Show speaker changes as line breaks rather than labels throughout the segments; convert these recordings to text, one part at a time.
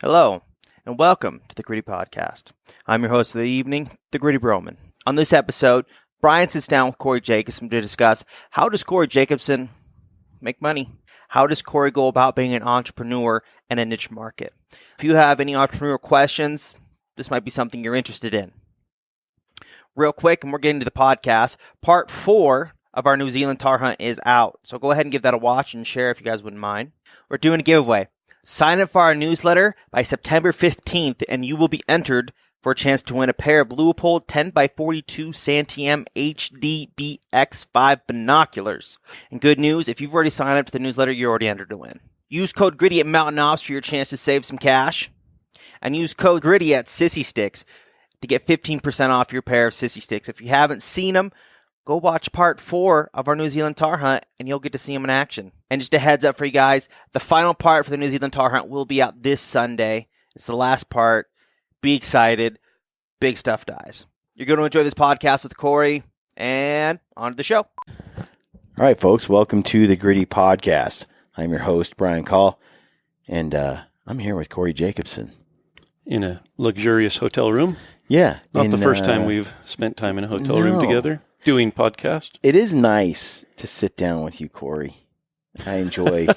Hello, and welcome to the Gritty Podcast. I'm your host for the evening, the Gritty Broman. On this episode, Brian sits down with Corey Jacobsen to discuss how does Corey Jacobsen make money? How does Corey go about being an entrepreneur in a niche market? If you have any entrepreneurial questions, this might be something you're interested in. Real quick, and we're getting to the podcast, part 4 of our New Zealand tar hunt is out. So go ahead and give that a watch and share if you guys wouldn't mind. We're doing a giveaway. Sign up for our newsletter by September 15th, and you will be entered for a chance to win a pair of Leupold 10x42 Santiam HD BX5 binoculars. And good news, if you've already signed up to the newsletter, you're already entered to win. Use code GRITTY at Mountain Ops for your chance to save some cash. And use code GRITTY at Sissy Sticks to get 15% off your pair of Sissy Sticks. If you haven't seen them, go watch part 4 of our New Zealand tar hunt, and you'll get to see them in action. And just a heads up for you guys, the final part for the New Zealand tar hunt will be out this Sunday. It's the last part. Be excited. Big stuff dies. You're going to enjoy this podcast with Corey, and on to the show.
All right, folks, welcome to the Gritty Podcast. I'm your host, Brian Call, and I'm here with Corey Jacobsen.
In a luxurious hotel room?
Yeah.
Not the first time we've spent time in a hotel room together doing podcast.
It is nice to sit down with you, Corey. I enjoy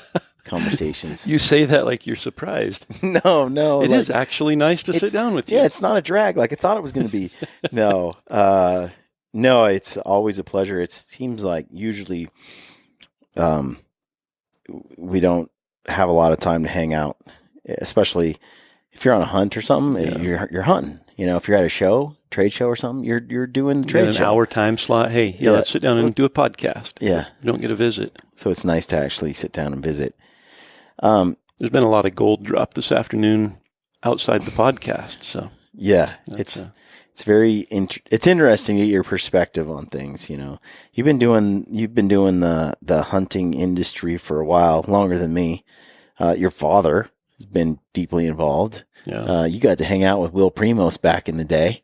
conversations.
You say that like you're surprised.
No.
It is actually nice to sit down with you.
Yeah, it's not a drag like I thought it was going to be. No, it's always a pleasure. It seems like usually we don't have a lot of time to hang out, especially if you're on a hunt or something. Yeah. You're hunting. You know, if you're at a show, trade show or something, you're doing the trade show.
An hour time slot. Hey, let's sit down and do a podcast.
Yeah.
You don't get a visit.
So it's nice to actually sit down and visit.
There's been a lot of gold drop this afternoon outside the podcast. So
yeah, it's very it's interesting to get your perspective on things. You know, you've been doing the hunting industry for a while, longer than me. Your father has been deeply involved.
Yeah.
You got to hang out with Will Primos back in the day.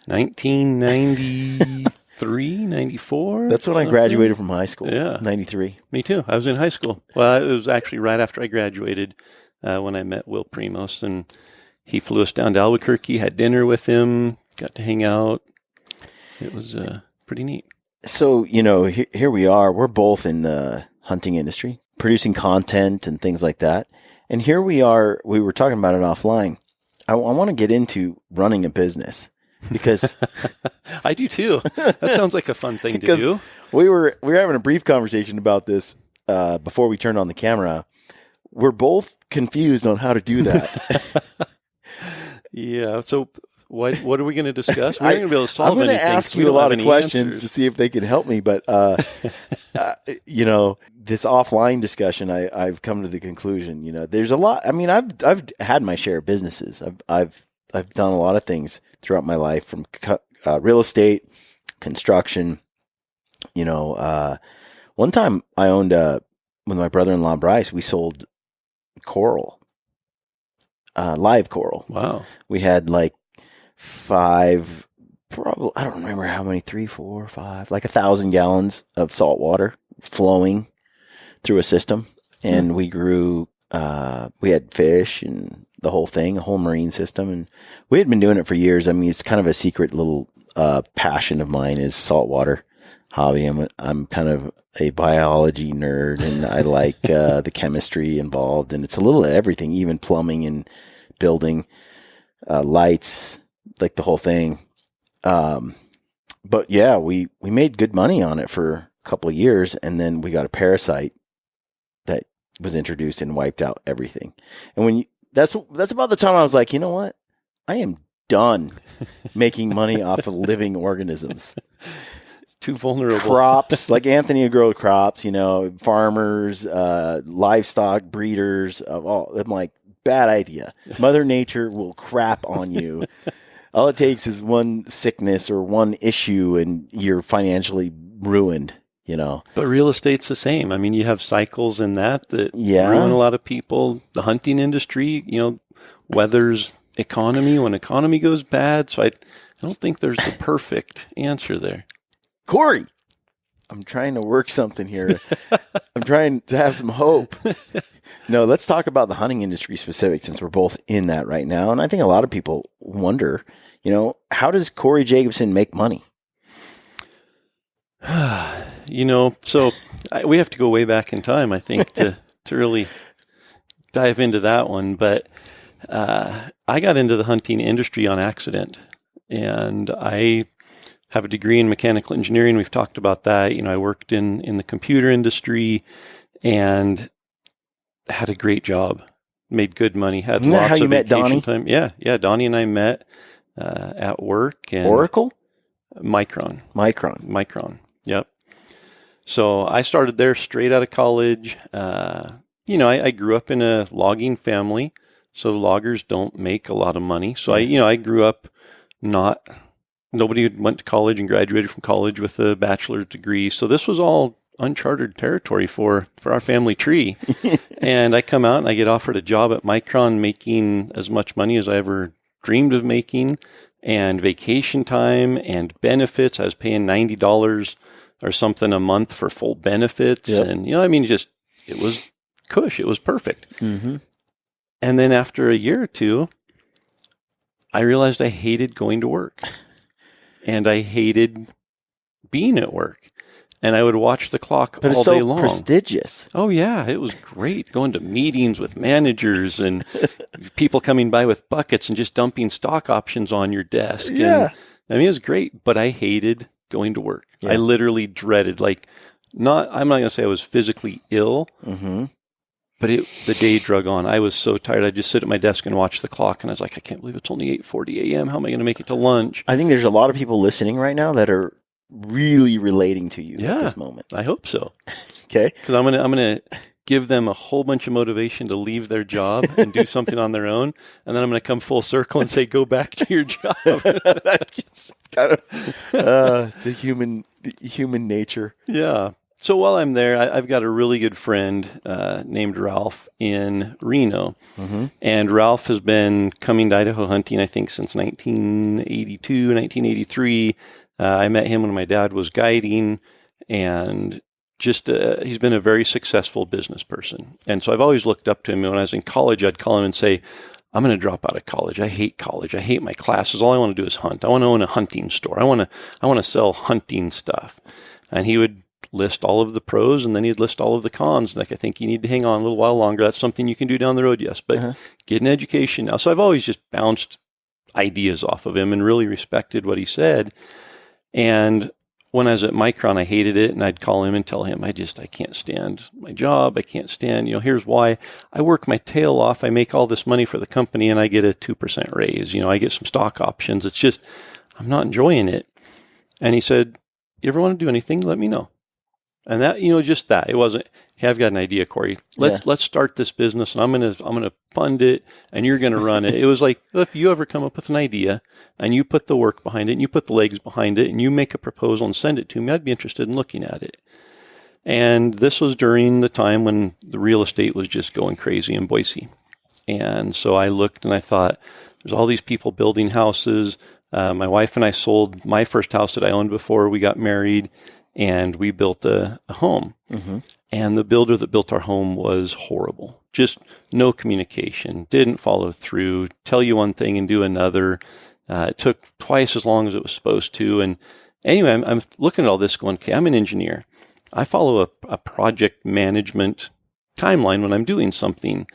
1993, 94?
That's when I graduated from high school.
Yeah.
93.
Me too. I was in high school. Well, it was actually right after I graduated when I met Will Primos, and he flew us down to Albuquerque, had dinner with him, got to hang out. It was pretty neat.
So, you know, here we are. We're both in the hunting industry, producing content and things like that. And here we are, we were talking about it offline. I want to get into running a business because
I do too. That sounds like a fun thing to do.
We were having a brief conversation about this before we turned on the camera. We're both confused on how to do that.
Yeah. So what are we going to discuss? We're not going to be able to solve anything.
I'm going to ask you a lot of questions to see if they can help me. But, you know, this offline discussion, I've come to the conclusion, you know, there's a lot. I mean, I've had my share of businesses. I've done a lot of things throughout my life, from real estate, construction. You know, one time I owned with my brother-in-law Bryce, we sold coral, live coral.
Wow.
We had like 5, probably, I don't remember how many, 3, 4, 5, like 1,000 gallons of salt water flowing through a system. And we grew, we had fish and the whole thing, a whole marine system. And we had been doing it for years. I mean, it's kind of a secret little passion of mine is saltwater hobby. I'm kind of a biology nerd, and I like the chemistry involved, and it's a little of everything, even plumbing and building, lights, like the whole thing. But yeah, we made good money on it for a couple of years, and then we got a parasite that was introduced and wiped out everything. And that's about the time I was like, you know what? I am done making money off of living organisms.
Too vulnerable.
Crops, like Anthony would grow crops, you know, farmers, livestock breeders of all. I'm like, bad idea. Mother Nature will crap on you. All it takes is one sickness or one issue and you're financially ruined, you know.
But real estate's the same. I mean, you have cycles in that
yeah.
ruin a lot of people. The hunting industry, you know, weather's economy when economy goes bad. So I don't think there's the perfect answer there.
Corey, I'm trying to work something here. I'm trying to have some hope. No, let's talk about the hunting industry specific, since we're both in that right now. And I think a lot of people wonder, how does Corey Jacobsen make money?
So we have to go way back in time, I think, to really dive into that one. But I got into the hunting industry on accident, and I have a degree in mechanical engineering. We've talked about that. I worked in the computer industry and had a great job, made good money, had
Isn't that
lots
how you
of
met
vacation
Donnie?
time. Yeah. Donnie and I met at work. And
Oracle?
Micron. Yep. So I started there straight out of college. I grew up in a logging family, so loggers don't make a lot of money. So I grew up nobody went to college and graduated from college with a bachelor's degree. So this was all uncharted territory for our family tree. And I come out and I get offered a job at Micron making as much money as I ever dreamed of making, and vacation time and benefits. I was paying $90 or something a month for full benefits.
Yep.
And, it was cush. It was perfect.
Mm-hmm.
And then after a year or two, I realized I hated going to work and I hated being at work. And I would watch the clock
But
all
it's
day
so
long.
prestigious.
Oh, yeah. It was great going to meetings with managers and people coming by with buckets and just dumping stock options on your desk.
Yeah.
And, it was great, but I hated going to work.
Yeah.
I literally dreaded, I'm not going to say I was physically ill,
Mm-hmm.
but the day drug on. I was so tired. I'd just sit at my desk and watch the clock, and I was like, I can't believe it's only 8:40 a.m. How am I going to make it to lunch?
I think there's a lot of people listening right now that are really relating to you at this moment.
I hope so.
Okay.
Because I'm gonna give them a whole bunch of motivation to leave their job and do something on their own, and then I'm gonna come full circle and say, go back to your job.
It's kind of it's a human nature.
Yeah. So while I'm there, I've got a really good friend named Ralph in Reno.
Mm-hmm.
And Ralph has been coming to Idaho hunting, I think, since 1982, 1983. I met him when my dad was guiding, and just he's been a very successful business person. And so I've always looked up to him. When I was in college, I'd call him and say, I'm going to drop out of college. I hate college. I hate my classes. All I want to do is hunt. I want to own a hunting store. I want to sell hunting stuff. And he would list all of the pros, and then he'd list all of the cons. Like, I think you need to hang on a little while longer. That's something you can do down the road, yes, but get an education now. So I've always just bounced ideas off of him and really respected what he said. And when I was at Micron, I hated it, and I'd call him and tell him, I can't stand my job. I can't stand, here's why. I work my tail off. I make all this money for the company, and I get a 2% raise. I get some stock options. It's just, I'm not enjoying it. And he said, you ever want to do anything? Let me know. And that, just that. It wasn't, hey, I've got an idea, Corey. Let's start this business, and I'm gonna fund it, and you're gonna run it. It was like, if you ever come up with an idea and you put the work behind it and you put the legs behind it and you make a proposal and send it to me, I'd be interested in looking at it. And this was during the time when the real estate was just going crazy in Boise. And so I looked and I thought, there's all these people building houses. My wife and I sold my first house that I owned before we got married, and we built a home. Mm-hmm. And the builder that built our home was horrible. Just no communication, didn't follow through, tell you one thing and do another. It took twice as long as it was supposed to. And anyway, I'm looking at all this going, okay, I'm an engineer. I follow a project management timeline when I'm doing something.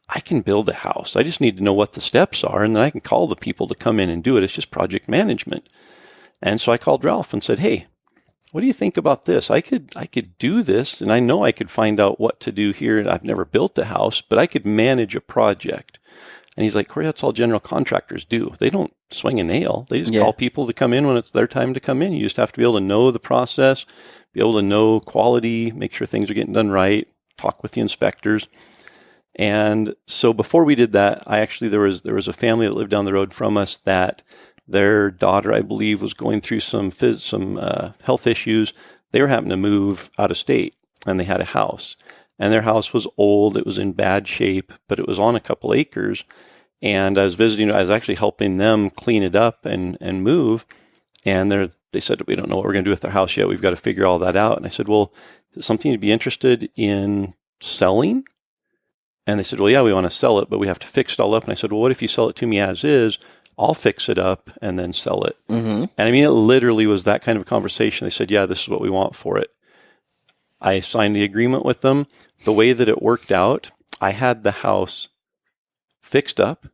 I can build a house. I just need to know what the steps are, and then I can call the people to come in and do it. It's just project management. And so I called Ralph and said, hey, what do you think about this? I could do this, and I know I could find out what to do here. I've never built a house, but I could manage a project. And he's like, Corey, that's all general contractors do. They don't swing a nail. They just call people to come in when it's their time to come in. You just have to be able to know the process, be able to know quality, make sure things are getting done right, talk with the inspectors. And so before we did that, there was a family that lived down the road from us that their daughter, I believe, was going through some health issues. They were having to move out of state, and they had a house. And their house was old. It was in bad shape, but it was on a couple acres. And I was actually helping them clean it up and move. And they they said, we don't know what we're going to do with our house yet. We've got to figure all that out. And I said, well, is it something you'd be interested in selling? And they said, well, yeah, we want to sell it, but we have to fix it all up. And I said, well, what if you sell it to me as is? I'll fix it up and then sell it. And I mean, it literally was that kind of a conversation. They said, yeah, this is what we want for it. I signed the agreement with them. The way that it worked out, I had the house fixed up,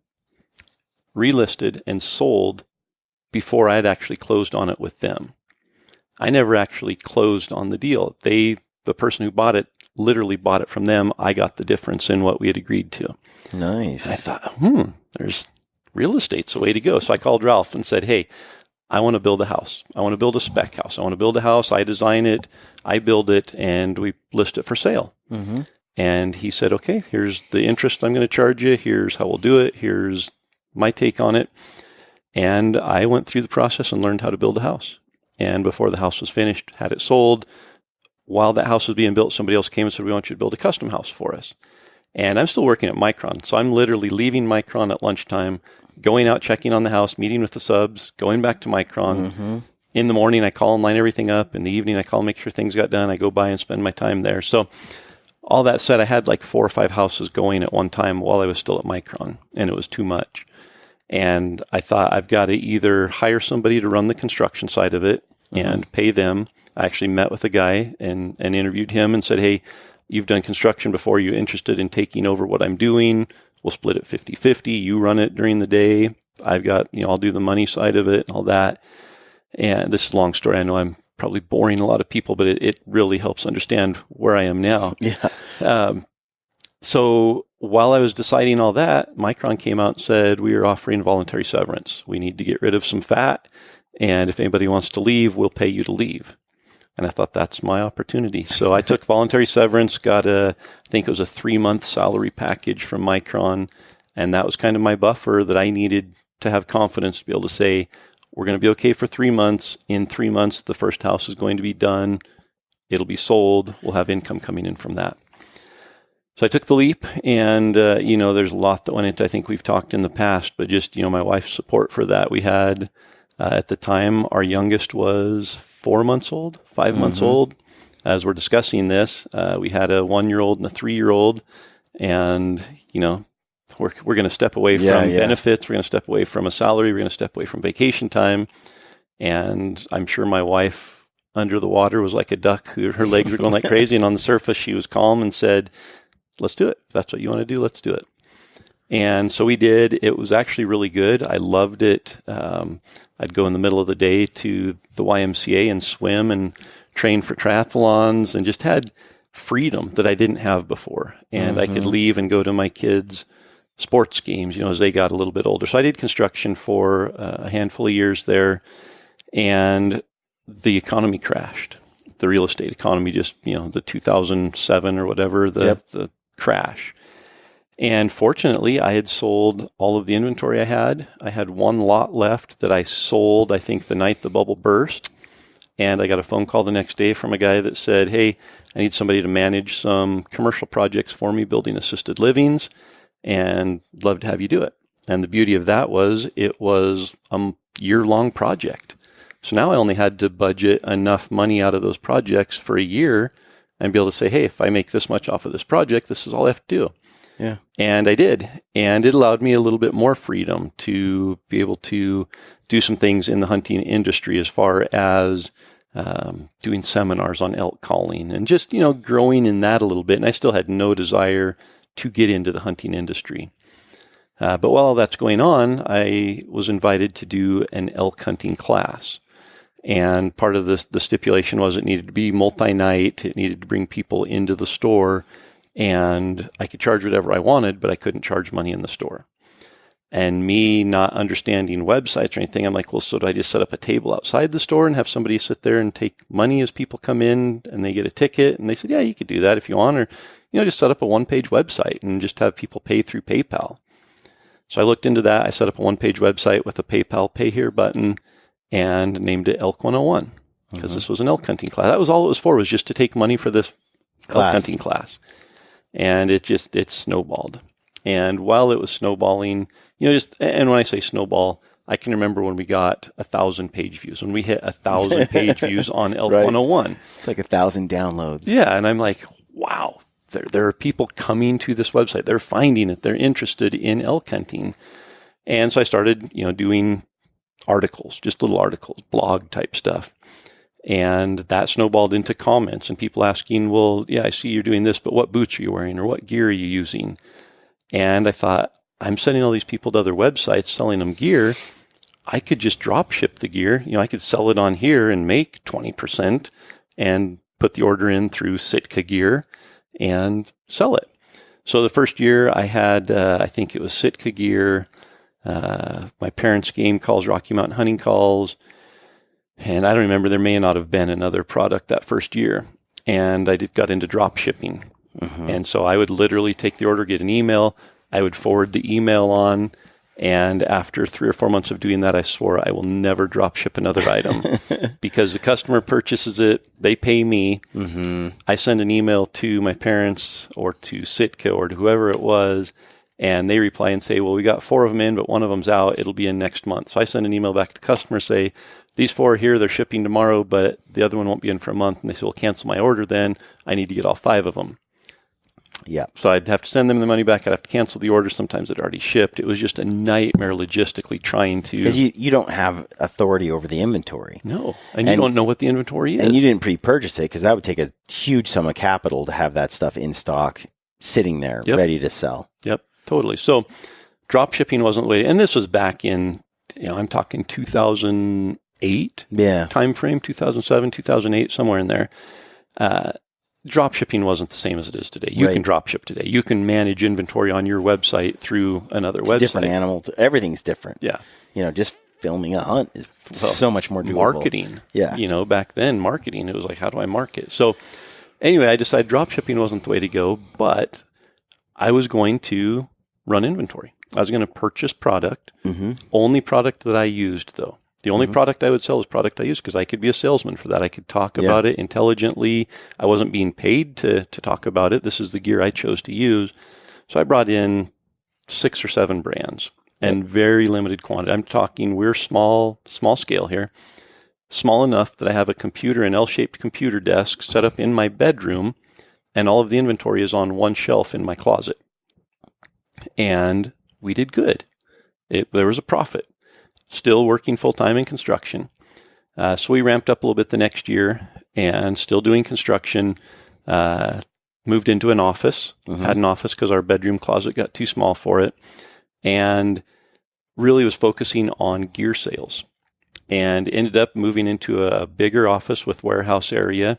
relisted, and sold before I had actually closed on it with them. I never actually closed on the deal. The person who bought it literally bought it from them. I got the difference in what we had agreed to.
Nice.
And I thought, there's real estate's the way to go. So I called Ralph and said, hey, I want to build a house. I want to build a spec house. I want to build a house. I design it. I build it, and we list it for sale. And he said, okay, here's the interest I'm going to charge you. Here's how we'll do it. Here's my take on it. And I went through the process and learned how to build a house. And before the house was finished, had it sold. While that house was being built, somebody else came and said, we want you to build a custom house for us. And I'm still working at Micron. So I'm literally leaving Micron at lunchtime, going out, checking on the house, meeting with the subs, going back to Micron. In the morning, I call and line everything up. In the evening, I call and make sure things got done. I go by and spend my time there. So all that said, I had like 4 or 5 houses going at one time while I was still at Micron, and it was too much. And I thought, I've got to either hire somebody to run the construction side of it and pay them. I actually met with a guy and interviewed him and said, hey, you've done construction before. You're interested in taking over what I'm doing? We'll split it 50-50. You run it during the day. I've got, I'll do the money side of it and all that. And this is a long story. I know I'm probably boring a lot of people, but it really helps understand where I am now. So while I was deciding all that, Micron came out and said, we are offering voluntary severance. We need to get rid of some fat. And if anybody wants to leave, we'll pay you to leave. And I thought, that's my opportunity. So I took voluntary severance, got I think it was a 3-month salary package from Micron. And that was kind of my buffer that I needed to have confidence to be able to say, we're going to be okay for 3 months. In 3 months, the first house is going to be done. It'll be sold. We'll have income coming in from that. So I took the leap, and, there's a lot that went into, I think we've talked in the past, but just, my wife's support for that. We had, at the time, our youngest was 4 months old, 5 months old. As we're discussing this, we had a 1-year-old and a 3-year-old, and, we're going to step away from benefits. We're going to step away from a salary. We're going to step away from vacation time. And I'm sure my wife under the water was like a duck who her legs were going like crazy. And on the surface, she was calm and said, let's do it. If that's what you want to do, let's do it. And so we did. It was actually really good. I loved it. I'd go in the middle of the day to the YMCA and swim and train for triathlons and just had freedom that I didn't have before. And I could leave and go to my kids' sports games, as they got a little bit older. So I did construction for a handful of years there, and the economy crashed. The real estate economy just, the 2007 or whatever, the crash. And fortunately, I had sold all of the inventory I had. I had 1 lot left that I sold, I think, the night the bubble burst. And I got a phone call the next day from a guy that said, hey, I need somebody to manage some commercial projects for me, building assisted livings, and love to have you do it. And the beauty of that was it was a year-long project. So now I only had to budget enough money out of those projects for a year and be able to say, hey, if I make this much off of this project, this is all I have to do.
Yeah.
And I did. And it allowed me a little bit more freedom to be able to do some things in the hunting industry as far as doing seminars on elk calling and just, growing in that a little bit. And I still had no desire to get into the hunting industry. But while all that's going on, I was invited to do an elk hunting class. And part of the stipulation was it needed to be multi-night. It needed to bring people into the store. And I could charge whatever I wanted, but I couldn't charge money in the store. And me not understanding websites or anything, I'm like, well, so do I just set up a table outside the store and have somebody sit there and take money as people come in and they get a ticket? And they said, yeah, you could do that if you want. Or, just set up a 1-page website and just have people pay through PayPal. So I looked into that. I set up a 1-page website with a PayPal Pay Here button and named it Elk 101 because this was an elk hunting class. That was all it was for, was just to take money for this elk hunting class. And it snowballed. And while it was snowballing, and when I say snowball, I can remember when we got 1,000 page views, when we hit 1,000 page views on Elk
Right.
101.
It's like 1,000 downloads.
Yeah. And I'm like, wow, there are people coming to this website. They're finding it. They're interested in elk hunting. And so I started, doing articles, just little articles, blog type stuff. And that snowballed into comments and people asking, well, yeah, I see you're doing this, but what boots are you wearing or what gear are you using? And I thought, I'm sending all these people to other websites, selling them gear. I could just drop ship the gear. I could sell it on here and make 20% and put the order in through Sitka Gear and sell it. So the first year I had, I think it was Sitka Gear, my parents' game calls, Rocky Mountain hunting calls. And I don't remember, there may not have been another product that first year. And I got into drop shipping. Mm-hmm. And so I would literally take the order, get an email. I would forward the email on. And after 3 or 4 months of doing that, I swore I will never drop ship another item because the customer purchases it. They pay me. Mm-hmm. I send an email to my parents or to Sitka or to whoever it was. And they reply and say, well, we got 4 of them in, but 1 of them's out. It'll be in next month. So I send an email back to the customer, say, these 4 are here. They're shipping tomorrow, but the other one won't be in for a month. And they say, well, cancel my order then. I need to get all 5 of them.
Yeah.
So I'd have to send them the money back. I'd have to cancel the order. Sometimes it already shipped. It was just a nightmare logistically trying to.
Because you don't have authority over the inventory.
No. And you don't know what the inventory is.
And you didn't pre-purchase it because that would take a huge sum of capital to have that stuff in stock sitting there ready to sell.
Yep. Totally. So drop shipping wasn't the way. And this was back in, I'm talking 2008 time frame, 2007, 2008, somewhere in there. Drop shipping wasn't the same as it is today. You can drop ship today. You can manage inventory on your website through another website.
Different animal. Everything's different.
Yeah.
Just filming a hunt is so much more doable.
Marketing.
Yeah.
Back then, marketing, it was like, how do I market? So anyway, I decided drop shipping wasn't the way to go, but I was going to run inventory. I was going to purchase product. Mm-hmm. Only product that I used, though. The only product I would sell is product I use because I could be a salesman for that. I could talk about it intelligently. I wasn't being paid to talk about it. This is the gear I chose to use. So I brought in 6 or 7 brands and very limited quantity. I'm talking, we're small scale here. Small enough that I have a computer, an L-shaped computer desk set up in my bedroom, and all of the inventory is on one shelf in my closet. And we did good. There was a profit. Still working full-time in construction. So we ramped up a little bit the next year and still doing construction. Moved into an office. Had an office because our bedroom closet got too small for it. And really was focusing on gear sales. And ended up moving into a bigger office with warehouse area.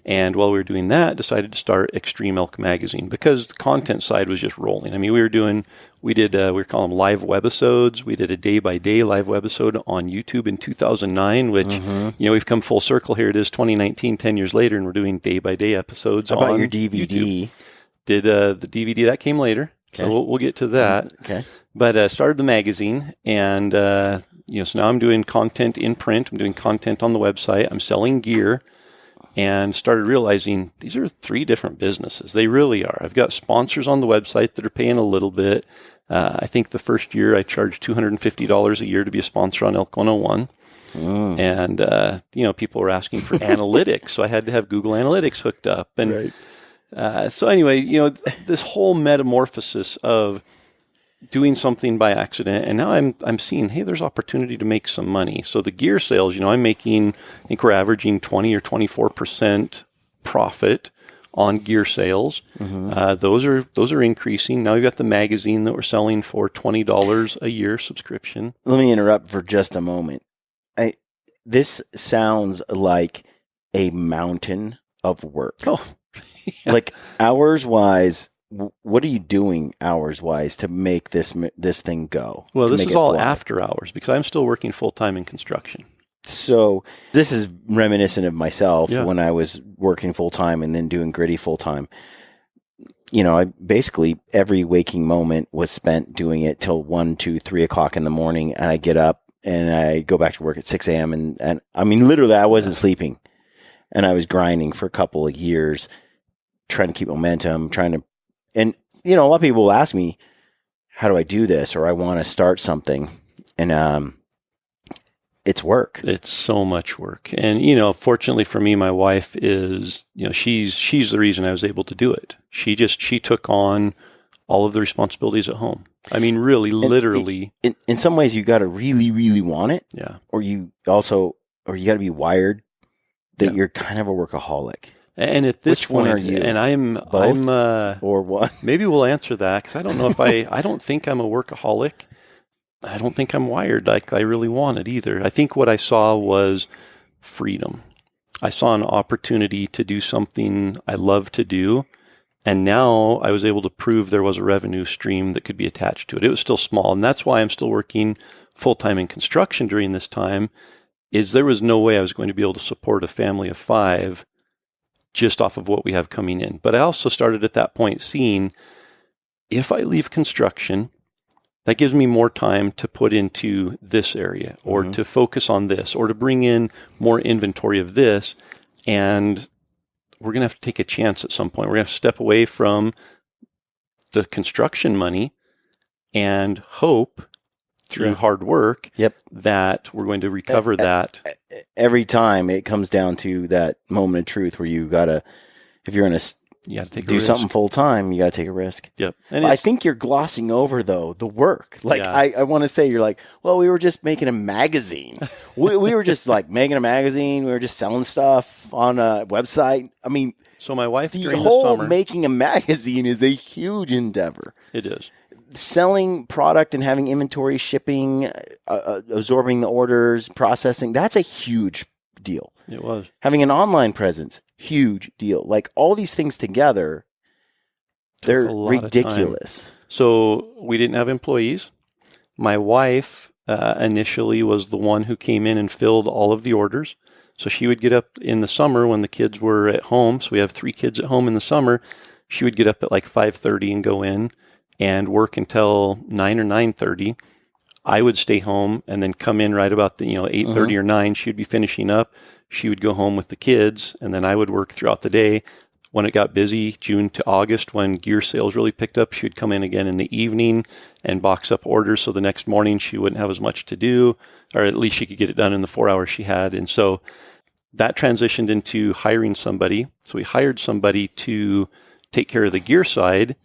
And while we were doing that, decided to start Extreme Elk Magazine because the content side was just rolling. I mean, we were calling them live webisodes. We did a day-by-day live webisode on YouTube in 2009, which, we've come full circle here. It is 2019, 10 years later, and we're doing day-by-day episodes on
How about your DVD?
YouTube. Did the DVD, that came later. Okay. So we'll get to that.
Okay.
But started the magazine, and, so now I'm doing content in print. I'm doing content on the website. I'm selling gear. And started realizing these are 3 different businesses. They really are. I've got sponsors on the website that are paying a little bit. I think the first year I charged $250 a year to be a sponsor on Elk 101. And, people were asking for analytics. So I had to have Google Analytics hooked up. And so anyway, this whole metamorphosis of doing something by accident, and now I'm seeing, hey, there's opportunity to make some money. So the gear sales, I'm making, I think we're averaging 20 or 24% profit on gear sales. Those are increasing. Now we've got the magazine that we're selling for $20 a year subscription.
Let me interrupt for just a moment. This sounds like a mountain of work.
Oh,
yeah. Like hours-wise. What are you doing hours-wise to make this thing go?
Well, this is all after hours because I'm still working full-time in construction.
So this is reminiscent of myself when I was working full-time and then doing Gritty full-time. I basically every waking moment was spent doing it till 1, 2, 3 o'clock in the morning, and I get up and I go back to work at 6 a.m. And I mean, literally, I wasn't sleeping, and I was grinding for a couple of years, trying to keep momentum, and, a lot of people will ask me, how do I do this? Or I want to start something. And it's work.
It's so much work. And, fortunately for me, my wife is, she's the reason I was able to do it. She took on all of the responsibilities at home. I mean, really, literally.
In some ways, you got to really, really want it.
Yeah.
Or you got to be wired that you're kind of a workaholic.
And at this
Which
point,
one are you?
and I'm
or what?
Maybe we'll answer that, because I don't know if I don't think I'm a workaholic. I don't think I'm wired like I really want it either. I think what I saw was freedom. I saw an opportunity to do something I love to do. And now I was able to prove there was a revenue stream that could be attached to it. It was still small. And that's why I'm still working full-time in construction during this time, is there was no way I was going to be able to support a family of 5 just off of what we have coming in. But I also started at that point seeing, if I leave construction, that gives me more time to put into this area, or to focus on this, or to bring in more inventory of this. And we're going to have to take a chance at some point. We're going to have to step away from the construction money and hope through hard work that we're going to recover that.
Every time it comes down to that moment of truth where you got to, if you're in a
you got to take
do
a risk.
something full time, you got to take a risk.
Yep.
And I think you're glossing over though the work. Like I want to say, you're like, well, we were just making a magazine. we were just like making a magazine. We were just selling stuff on a website. I mean,
so my wife
the
during
whole
the summer,
making a magazine is a huge endeavor.
It is.
Selling product and having inventory, shipping, absorbing the orders, processing, that's a huge deal.
It was.
Having an online presence, huge deal. Like all these things together, they're ridiculous.
So we didn't have employees. My wife initially was the one who came in and filled all of the orders. So she would get up in the summer when the kids were at home. So we have 3 kids at home in the summer. She would get up at like 5:30 and go in and work until 9 or 9:30. I would stay home and then come in right about the 8:30 or 9. She would be finishing up. She would go home with the kids, and then I would work throughout the day. When it got busy, June to August, when gear sales really picked up, she would come in again in the evening and box up orders. So the next morning she wouldn't have as much to do, or at least she could get it done in the 4 hours she had. And so that transitioned into hiring somebody. So we hired somebody to take care of the gear side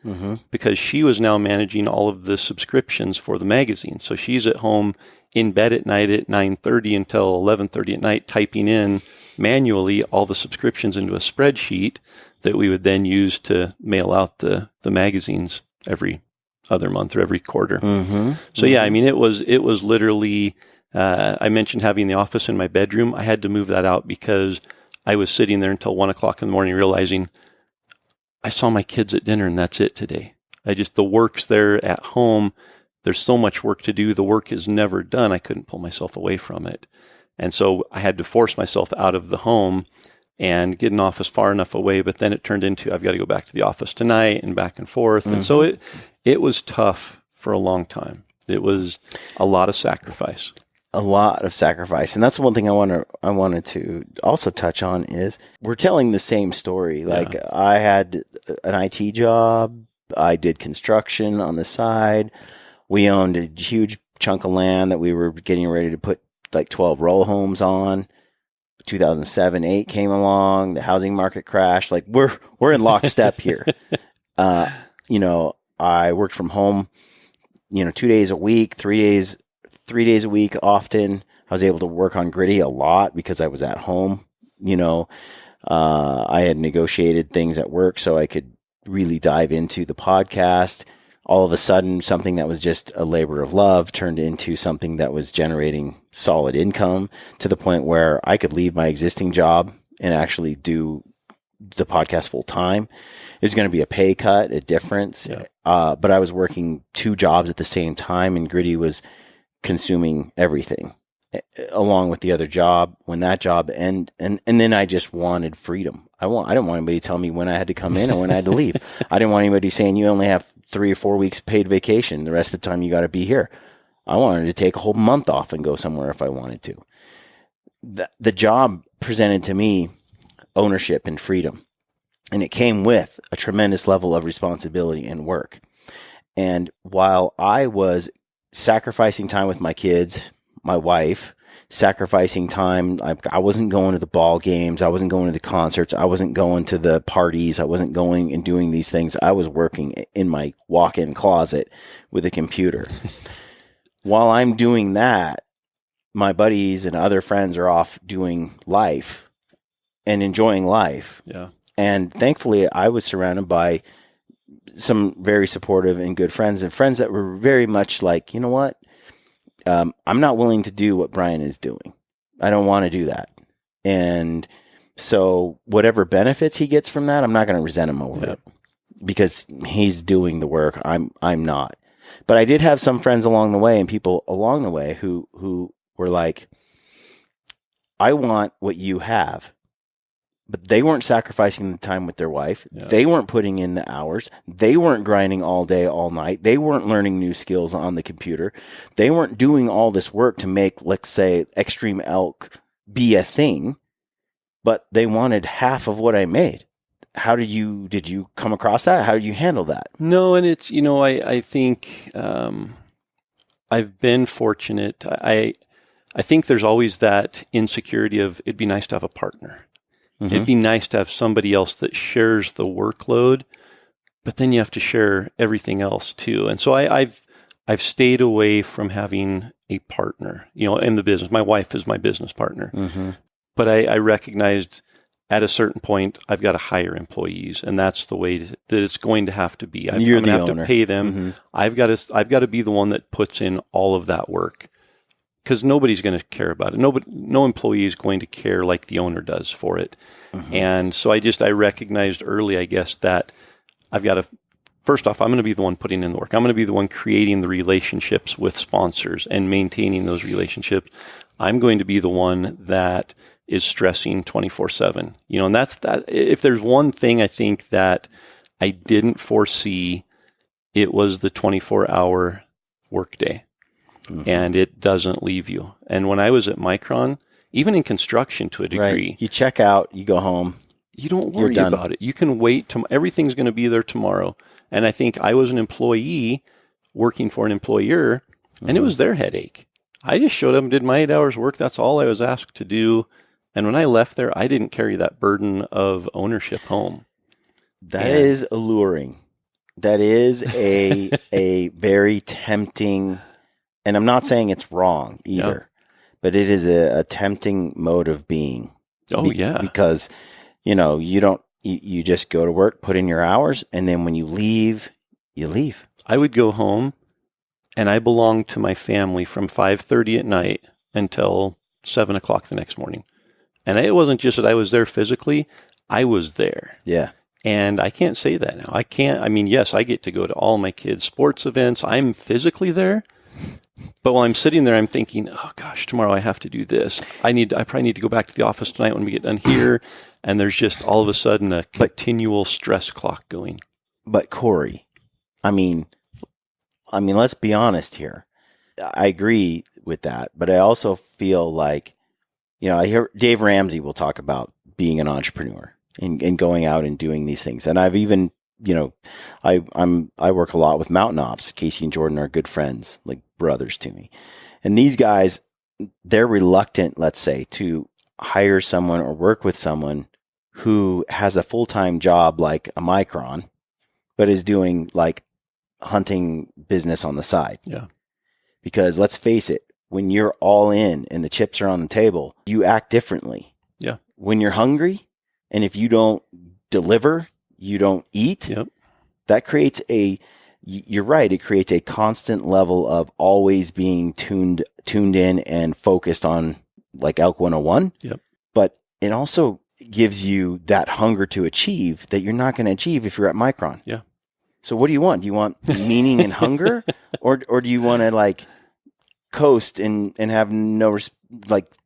because she was now managing all of the subscriptions for the magazine. So she's at home in bed at night at 9:30 until 11:30 at night, typing in manually all the subscriptions into a spreadsheet that we would then use to mail out the magazines every other month or every quarter. So yeah, I mean, it was literally, I mentioned having the office in my bedroom. I had to move that out because I was sitting there until 1 o'clock in the morning realizing I saw my kids at dinner and that's it today. The work's there at home. There's so much work to do. The work is never done. I couldn't pull myself away from it. And so I had to force myself out of the home and get an office far enough away. But then it turned into, I've got to go back to the office tonight and back and forth. And so it was tough for a long time. It was a lot of sacrifice.
A lot of sacrifice. And that's one thing I wanted to also touch on is we're telling the same story. Like I had an IT job. I did construction on the side. We owned a huge chunk of land that we were getting ready to put like 12 row homes on. 2007-8 came along. The housing market crashed. Like we're in lockstep here. I worked from home, 2 days a week, 3 days a week often. I was able to work on Gritty a lot because I was at home. I had negotiated things at work so I could really dive into the podcast. All of a sudden, something that was just a labor of love turned into something that was generating solid income to the point where I could leave my existing job and actually do the podcast full time. It was going to be a pay cut, a difference. But I was working 2 jobs at the same time, and Gritty was consuming everything along with the other job. When that job and then I just wanted freedom. I didn't want anybody to tell me when I had to come in and when I had to leave. I didn't want anybody saying you only have 3 or 4 weeks paid vacation. The rest of the time you got to be here. I wanted to take a whole month off and go somewhere if I wanted to. The job presented to me ownership and freedom, and it came with a tremendous level of responsibility and work. And while I was sacrificing time with my kids, my wife, sacrificing time. I wasn't going to the ball games. I wasn't going to the concerts. I wasn't going to the parties. I wasn't going and doing these things. I was working in my walk-in closet with a computer. While I'm doing that, my buddies and other friends are off doing life and enjoying life.
Yeah.
And thankfully, I was surrounded by some very supportive and good friends, and friends that were very much like, you know what? I'm not willing to do what Brian is doing. I don't want to do that. And so whatever benefits he gets from that, I'm not going to resent him over it because he's doing the work. I'm not. But I did have some friends along the way and people along the way who were like, I want what you have. But they weren't sacrificing the time with their wife. Yeah. They weren't putting in the hours. They weren't grinding all day, all night. They weren't learning new skills on the computer. They weren't doing all this work to make, let's say, extreme elk be a thing. But they wanted half of what I made. How did you come across that? How did you handle that?
No, and it's, I think I've been fortunate. I think there's always that insecurity of it'd be nice to have a partner. Mm-hmm. It'd be nice to have somebody else that shares the workload, but then you have to share everything else too. And so I've stayed away from having a partner, in the business. My wife is my business partner, mm-hmm. but I recognized at a certain point I've got to hire employees, and that's the way that it's going to have to be. I'm going to have to pay them. Mm-hmm. I've got to be the one that puts in all of that work. Because nobody's going to care about it. No employee is going to care like the owner does for it. Mm-hmm. And so I recognized early, I guess, that I've got to, first off, I'm going to be the one putting in the work. I'm going to be the one creating the relationships with sponsors and maintaining those relationships. I'm going to be the one that is stressing 24/7. And that's that. If there's one thing I think that I didn't foresee, it was the 24-hour workday. Mm-hmm. And it doesn't leave you. And when I was at Micron, even in construction to a degree,
right. You check out, you go home.
You don't worry about it. You can wait. Everything's going to be there tomorrow. And I think I was an employee working for an employer, and mm-hmm. It was their headache. I just showed up and did my 8 hours work. That's all I was asked to do. And when I left there, I didn't carry that burden of ownership home.
That is alluring. That is a very tempting. And I'm not saying it's wrong either, but it is a tempting mode of being.
Oh, yeah.
Because, you just go to work, put in your hours, and then when you leave, you leave.
I would go home, and I belonged to my family from 5:30 at night until 7 o'clock the next morning. And it wasn't just that I was there physically, I was there.
Yeah.
And I can't say that now. I can't. I mean, yes, I get to go to all my kids' sports events. I'm physically there. But while I'm sitting there, I'm thinking, oh gosh, tomorrow I have to do this. I probably need to go back to the office tonight when we get done here. And there's just all of a sudden a continual stress clock going.
But Corey, I mean, let's be honest here. I agree with that, but I also feel like, I hear Dave Ramsey will talk about being an entrepreneur and going out and doing these things. And I've even, I work a lot with Mountain Ops. Casey and Jordan are good friends, like brothers to me. And these guys, they're reluctant, let's say, to hire someone or work with someone who has a full-time job like a Micron, but is doing like hunting business on the side.
Yeah.
Because let's face it, when you're all in and the chips are on the table, you act differently.
Yeah.
When you're hungry and if you don't deliver, you don't eat, that creates you're right, it creates a constant level of always being tuned in and focused on like Elk 101.
Yep.
But it also gives you that hunger to achieve that you're not going to achieve if you're at Micron.
Yeah.
So what do you want? Do you want meaning and hunger or do you want to like coast and have no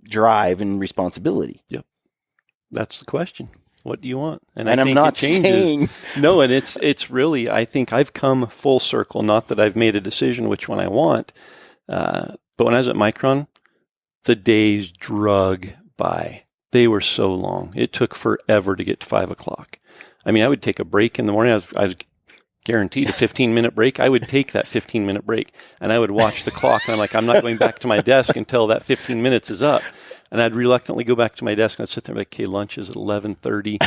drive and responsibility?
Yep. That's the question. What do you want?
And I think I'm not saying
no, and it's really, I think I've come full circle. Not that I've made a decision which one I want, but when I was at Micron, the days drug by. They were so long. It took forever to get to 5 o'clock. I mean, I would take a break in the morning. I was guaranteed a 15-minute break, I would take that 15-minute break and I would watch the clock. And I'm like, I'm not going back to my desk until that 15 minutes is up. And I'd reluctantly go back to my desk and I'd sit there and be like, okay, lunch is at 11:30.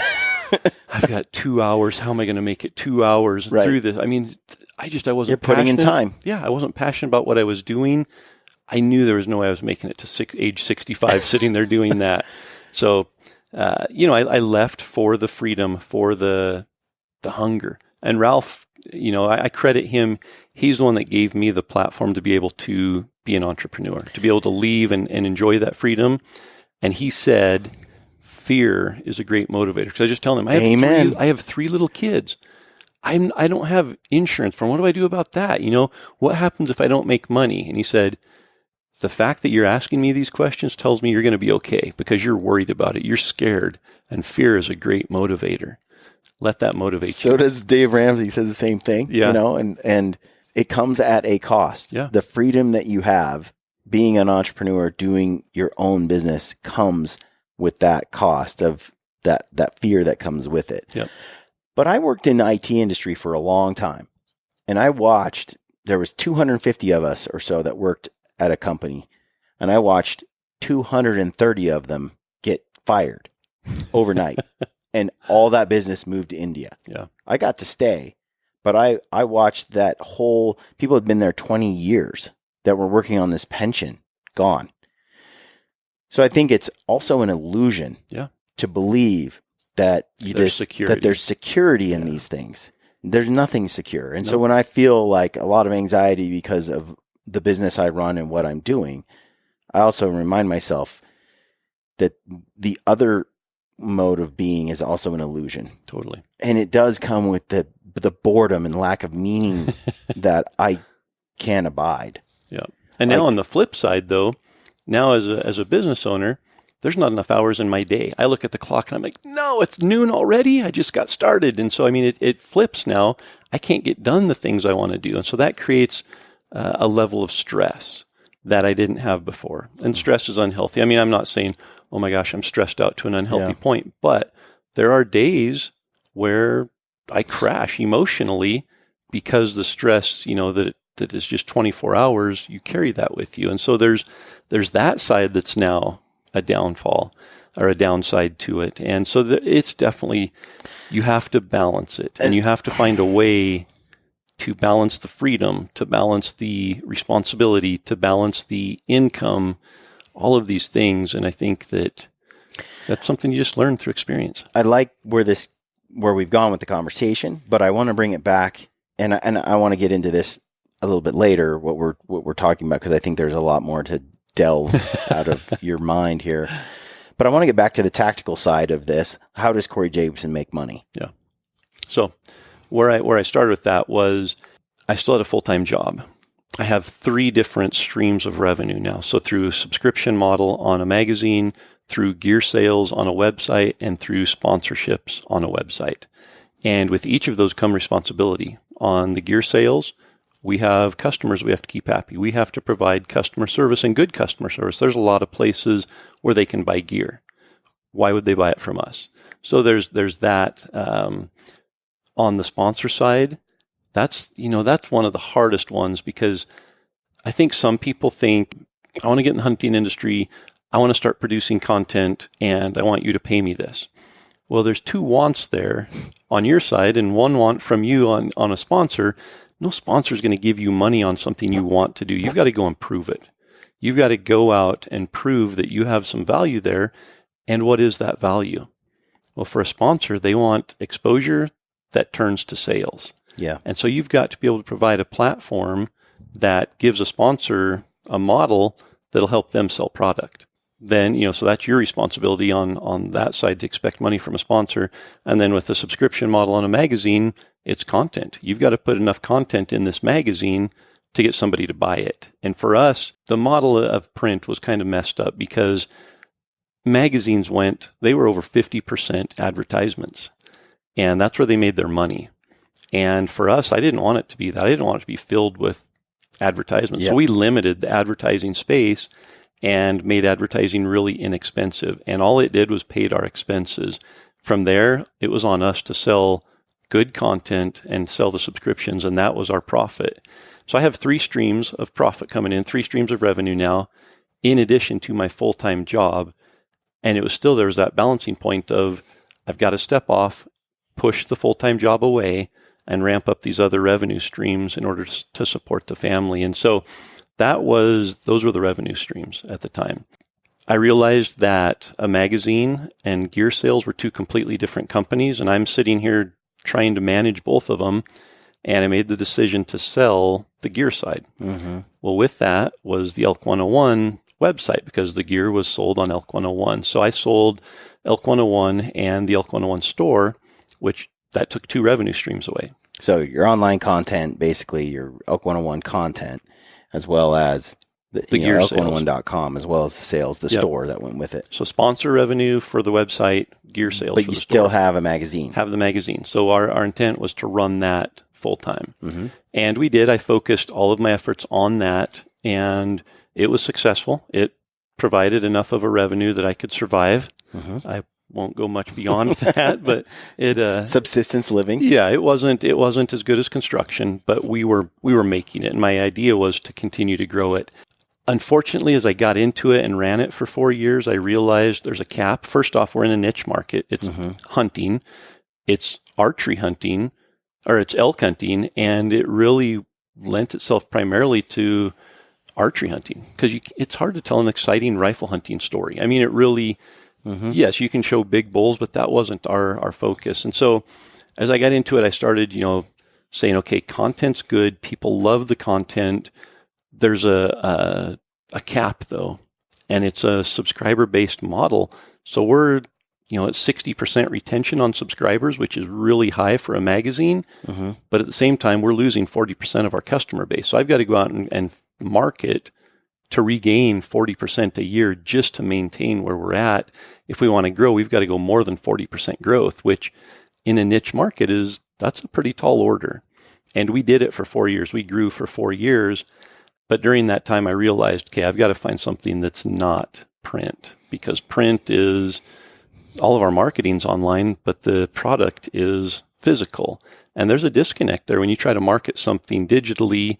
I've got 2 hours. How am I going to make it 2 hours through this? I mean, I wasn't
You're putting in time.
Yeah, I wasn't passionate about what I was doing. I knew there was no way I was making it to age 65 sitting there doing that. So, I left for the freedom, for the hunger. And Ralph, I credit him. He's the one that gave me the platform to be able to be an entrepreneur, to be able to leave and enjoy that freedom. And he said, fear is a great motivator. Because I was just telling him, I have three little kids. I don't have insurance for them. What do I do about that? What happens if I don't make money? And he said, the fact that you're asking me these questions tells me you're going to be okay because you're worried about it. You're scared. And fear is a great motivator. Let that motivate you.
So does Dave Ramsey. He says the same thing, and it comes at a cost.
Yeah.
The freedom that you have being an entrepreneur, doing your own business comes with that cost of that fear that comes with it.
Yep.
But I worked in the IT industry for a long time, and I watched, there was 250 of us or so that worked at a company, and I watched 230 of them get fired overnight, and all that business moved to India.
Yeah.
I got to stay, but I watched that whole, people had been there 20 years that were working on this pension gone. So I think it's also an illusion to believe that there's security in these things. There's nothing secure. And so when I feel like a lot of anxiety because of the business I run and what I'm doing, I also remind myself that the other mode of being is also an illusion.
Totally.
And it does come with the boredom and lack of meaning that I can't abide.
Yeah. And now on the flip side, though, now as a business owner, there's not enough hours in my day. I look at the clock and I'm like, no, it's noon already. I just got started. And so, it flips now. I can't get done the things I want to do. And so that creates a level of stress that I didn't have before. And stress is unhealthy. I'm not saying, oh my gosh, I'm stressed out to an unhealthy point, but there are days where I crash emotionally because the stress, that is just 24 hours, you carry that with you. And so there's that side that's now a downfall or a downside to it. And so it's definitely, you have to balance it, and you have to find a way to balance the freedom, to balance the responsibility, to balance the income, all of these things. And I think that's something you just learn through experience.
I like where we've gone with the conversation, but I want to bring it back, and I want to get into this a little bit later, what we're talking about, because I think there's a lot more to delve out of your mind here. But I want to get back to the tactical side of this. How does Corey Jacobsen make money?
Yeah. So where I started with that was I still had a full-time job. I have 3 different streams of revenue now. So through a subscription model on a magazine, through gear sales on a website, and through sponsorships on a website. And with each of those come responsibility. On the gear sales, we have customers we have to keep happy. We have to provide customer service and good customer service. There's a lot of places where they can buy gear. Why would they buy it from us? So there's that. On the sponsor side, that's one of the hardest ones, because I think some people think, I want to get in the hunting industry, I want to start producing content, and I want you to pay me this. Well, there's 2 wants there on your side, and one want from you on a sponsor. No sponsor is going to give you money on something you want to do. You've got to go and prove it. You've got to go out and prove that you have some value there. And what is that value? Well, for a sponsor, they want exposure that turns to sales.
Yeah.
And so you've got to be able to provide a platform that gives a sponsor a model that'll help them sell product. Then, so that's your responsibility on that side, to expect money from a sponsor. And then with the subscription model on a magazine, it's content. You've got to put enough content in this magazine to get somebody to buy it. And for us, the model of print was kind of messed up, because magazines they were over 50% advertisements. And that's where they made their money. And for us, I didn't want it to be that. I didn't want it to be filled with advertisements.
Yep.
So we limited the advertising space and made advertising really inexpensive. And all it did was paid our expenses. From there, it was on us to sell good content and sell the subscriptions, and that was our profit. So I have 3 streams of profit coming in, 3 streams of revenue now, in addition to my full-time job. And it was still, there was that balancing point of, I've got to step off, push the full-time job away, and ramp up these other revenue streams in order to support the family. And so those were the revenue streams at the time. I realized that a magazine and gear sales were 2 completely different companies, and I'm sitting here trying to manage both of them, and I made the decision to sell the gear side. Mm-hmm. Well, with that was the Elk 101 website, because the gear was sold on Elk 101. So I sold Elk 101 and the Elk 101 store, which that took 2 revenue streams away.
So your online content, basically your Elk 101 content, as well as the gear elk101.com, as well as the sales, the store that went with it.
So sponsor revenue for the website, gear sales
but
for
you
the
still
store.
have a magazine.
Have the magazine. So our intent was to run that full time. Mm-hmm. And we did. I focused all of my efforts on that, and it was successful. It provided enough of a revenue that I could survive. Mm-hmm. I won't go much beyond that, but it
subsistence living.
Yeah, it wasn't as good as construction, but we were making it, and my idea was to continue to grow it. Unfortunately, as I got into it and ran it for 4 years, I realized there's a cap. First off, we're in a niche market. It's hunting, it's archery hunting, or it's elk hunting, and it really lent itself primarily to archery hunting, because it's hard to tell an exciting rifle hunting story. I mean, it really, yes, you can show big bulls, but that wasn't our focus. And so as I got into it, I started, saying, okay, content's good. People love the content. There's a cap though, and it's a subscriber-based model. So we're, at 60% retention on subscribers, which is really high for a magazine. Mm-hmm. But at the same time, we're losing 40% of our customer base. So I've got to go out and market to regain 40% a year just to maintain where we're at. If we want to grow, we've got to go more than 40% growth, which in a niche market that's a pretty tall order. And we did it for 4 years. We grew for 4 years. But during that time, I realized, okay, I've got to find something that's not print, because print is, all of our marketing's online, but the product is physical. And there's a disconnect there when you try to market something digitally,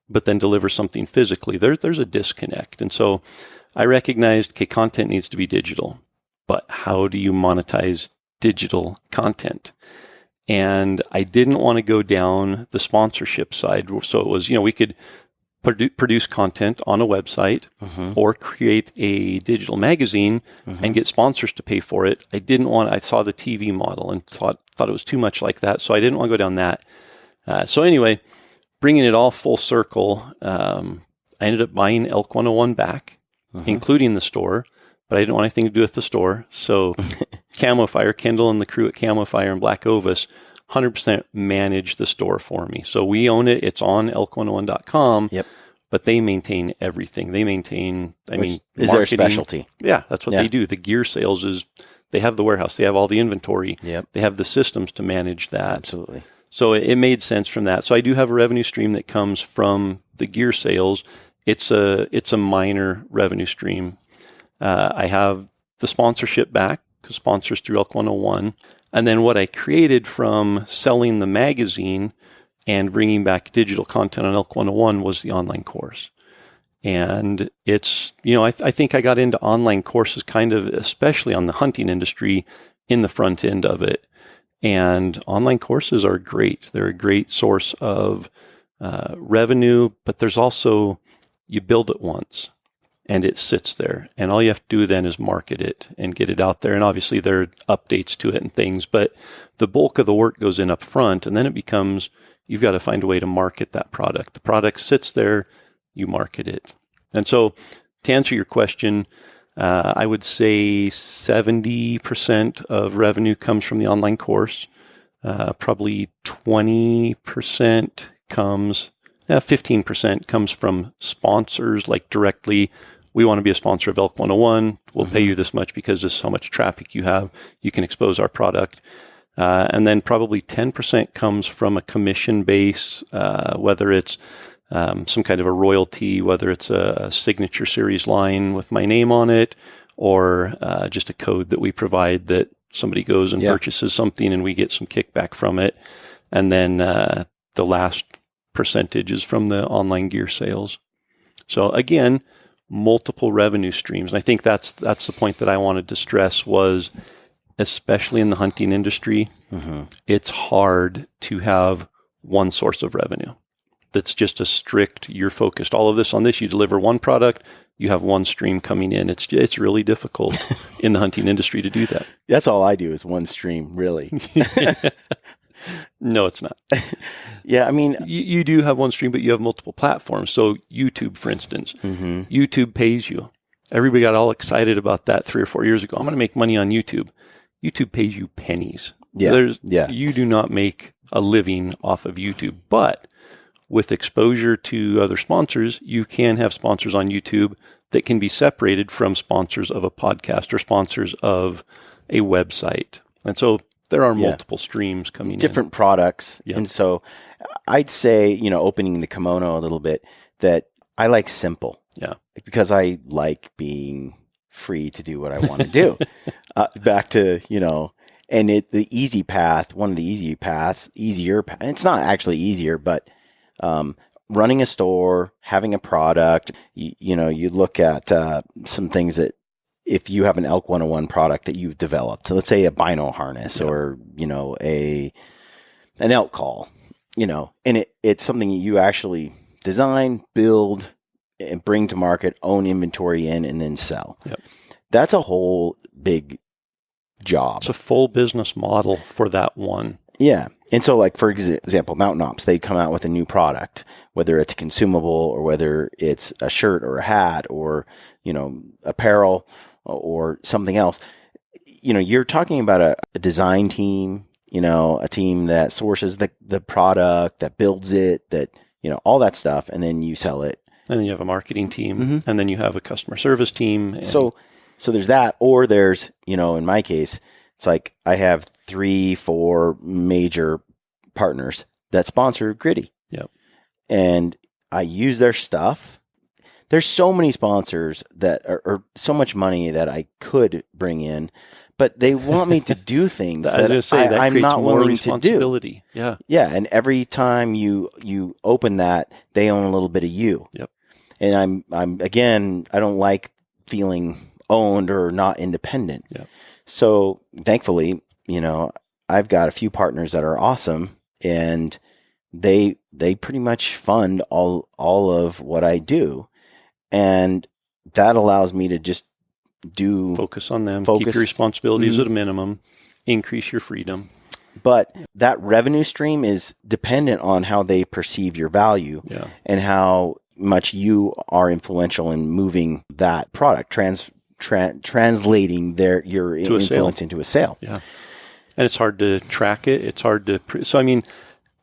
but then deliver something physically. There's a disconnect. And so I recognized, okay, content needs to be digital, but how do you monetize digital content? And I didn't want to go down the sponsorship side. So it was, we could produce content on a website or create a digital magazine and get sponsors to pay for it. I saw the TV model and thought it was too much like that. So I didn't want to go down that. So anyway, bringing it all full circle, I ended up buying Elk 101 back, including the store, but I didn't want anything to do with the store. So Camo Fire, Kendall and the crew at Camo Fire and Black Ovis 100% manage the store for me. So we own it. It's on elk101.com, but they maintain everything. They maintain,
is their specialty.
Yeah, that's what they do. The gear sales is, they have the warehouse. They have all the inventory. They have the systems to manage that.
Absolutely.
So it made sense from that. So I do have a revenue stream that comes from the gear sales. It's a minor revenue stream. I have the sponsorship back, because sponsors through Elk 101. And then what I created from selling the magazine and bringing back digital content on Elk 101 was the online course. And it's, I think I got into online courses kind of, especially on the hunting industry, in the front end of it. And online courses are great. They're a great source of revenue, but there's also, you build it once and it sits there. And all you have to do then is market it and get it out there. And obviously there are updates to it and things, but the bulk of the work goes in up front, and then it becomes, you've got to find a way to market that product. The product sits there, you market it. And so to answer your question, I would say 70% of revenue comes from the online course. Probably 20% comes, 15% comes from sponsors, like directly, we want to be a sponsor of Elk 101. We'll pay you this much because this is how much traffic you have. You can expose our product. And then probably 10% comes from a commission base, whether it's some kind of a royalty, whether it's a signature series line with my name on it, or just a code that we provide that somebody goes and purchases something and we get some kickback from it. And then the last percentage is from the online gear sales. So again, multiple revenue streams. And I think that's the point that I wanted to stress was, especially in the hunting industry, it's hard to have one source of revenue that's just a strict, you're focused all of this on this, you deliver one product, you have one stream coming in. It's really difficult in the hunting industry to do that.
That's all I do is one stream, really.
No, it's not.
Yeah, I mean,
you do have one stream, but you have multiple platforms. So YouTube, for instance, YouTube pays you. Everybody got all excited about that 3 or 4 years ago. I'm going to make money on YouTube. YouTube pays you pennies. You do not make a living off of YouTube, but with exposure to other sponsors, you can have sponsors on YouTube that can be separated from sponsors of a podcast or sponsors of a website. And so there are multiple streams coming
different products. And so I'd say, opening the kimono a little bit, that I like simple.
Yeah.
Because I like being free to do what I want to do. Back to, and the easy path, one of the easier, it's not actually easier, but running a store, having a product, you look at some things that if you have an Elk 101 product that you've developed, so let's say a bino harness or, an elk call, and it's something you actually design, build, and bring to market, own inventory in, and then sell.
Yep.
That's a whole big job.
It's a full business model for that one.
Yeah. And so, like, for example, Mountain Ops, they come out with a new product, whether it's a consumable or whether it's a shirt or a hat or, apparel or something else. You're talking about a design team, a team that sources the product, that builds it, that, all that stuff, and then you sell it.
And then you have a marketing team, and then you have a customer service team.
So there's that, or there's, in my case, it's like I have 3-4 major partners that sponsor Gritty.
Yep.
And I use their stuff. There's so many sponsors that are so much money that I could bring in, but they want me to do things that I'm not willing to do.
Yeah.
Yeah. And every time you open that, they own a little bit of you.
Yep.
And I'm again, I don't like feeling owned or not independent.
Yep.
So thankfully, I've got a few partners that are awesome, and they pretty much fund all of what I do. And that allows me to just
focus on them, keep your responsibilities at a minimum, increase your freedom.
But that revenue stream is dependent on how they perceive your value and how much you are influential in moving that product, translating your influence into a sale.
Yeah. And it's hard to track it. It's hard to, so I mean,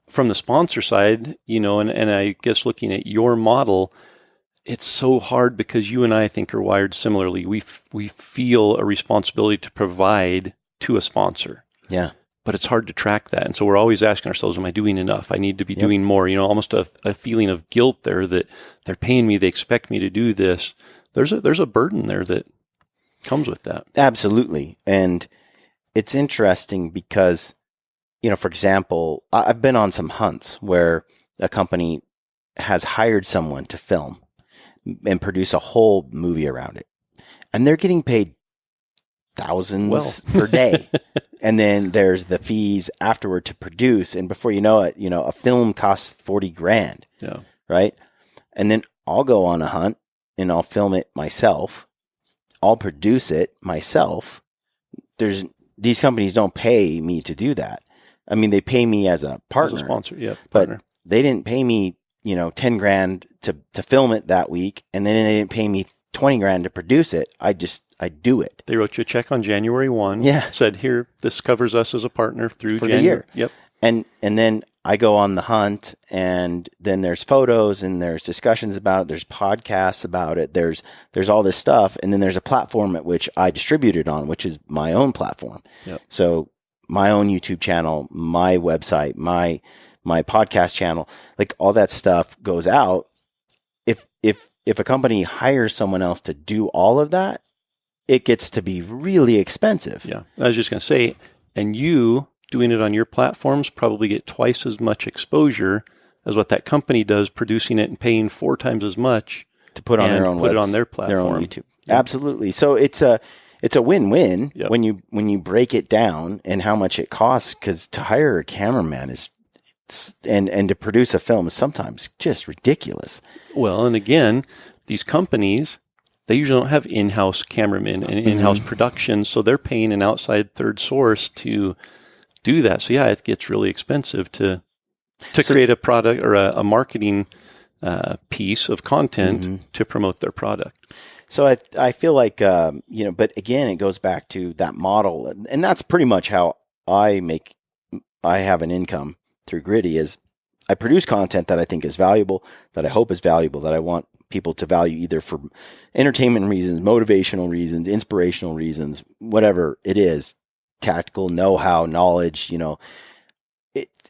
from the sponsor side, and I guess looking at your model, it's so hard because you and I think are wired similarly. We feel a responsibility to provide to a sponsor.
Yeah.
But it's hard to track that. And so we're always asking ourselves, am I doing enough? I need to be doing more. Almost a feeling of guilt there that they're paying me. They expect me to do this. There's a burden there that comes with that.
Absolutely. And it's interesting because, for example, I've been on some hunts where a company has hired someone to film and produce a whole movie around it. And they're getting paid thousands per day. And then there's the fees afterward to produce. And before you know it, a film costs $40,000.
Yeah.
Right. And then I'll go on a hunt and I'll film it myself. I'll produce it myself. These companies don't pay me to do that. I mean, they pay me as a partner,
as a sponsor,
but they didn't pay me, $10,000 to film it that week, and then they didn't pay me $20,000 to produce it. I do it.
They wrote you a check on January 1.
Yeah,
said here, this covers us as a partner through
the year.
Yep.
And then I go on the hunt, and then there's photos, and there's discussions about it. There's podcasts about it. There's all this stuff, and then there's a platform at which I distribute it on, which is my own platform.
Yep.
So my own YouTube channel, my website, my podcast channel, like all that stuff goes out. If a company hires someone else to do all of that, it gets to be really expensive.
Yeah. I was just going to say, and you doing it on your platforms probably get twice as much exposure as what that company does, producing it and paying 4 times as much
to put on their own
put it on their platform,
their own YouTube. Yeah. Absolutely. So it's a win-win when you break it down and how much it costs, because to hire a cameraman and to produce a film is sometimes just ridiculous.
Well, and again, these companies, they usually don't have in-house cameramen and in-house production, so they're paying an outside third source to do that. So yeah, it gets really expensive to create a product or a marketing piece of content to promote their product.
So I feel like, but again, it goes back to that model. And that's pretty much how I have an income through Gritty, is I produce content that I think is valuable, that I hope is valuable, that I want people to value either for entertainment reasons, motivational reasons, inspirational reasons, whatever it is, tactical know-how, knowledge,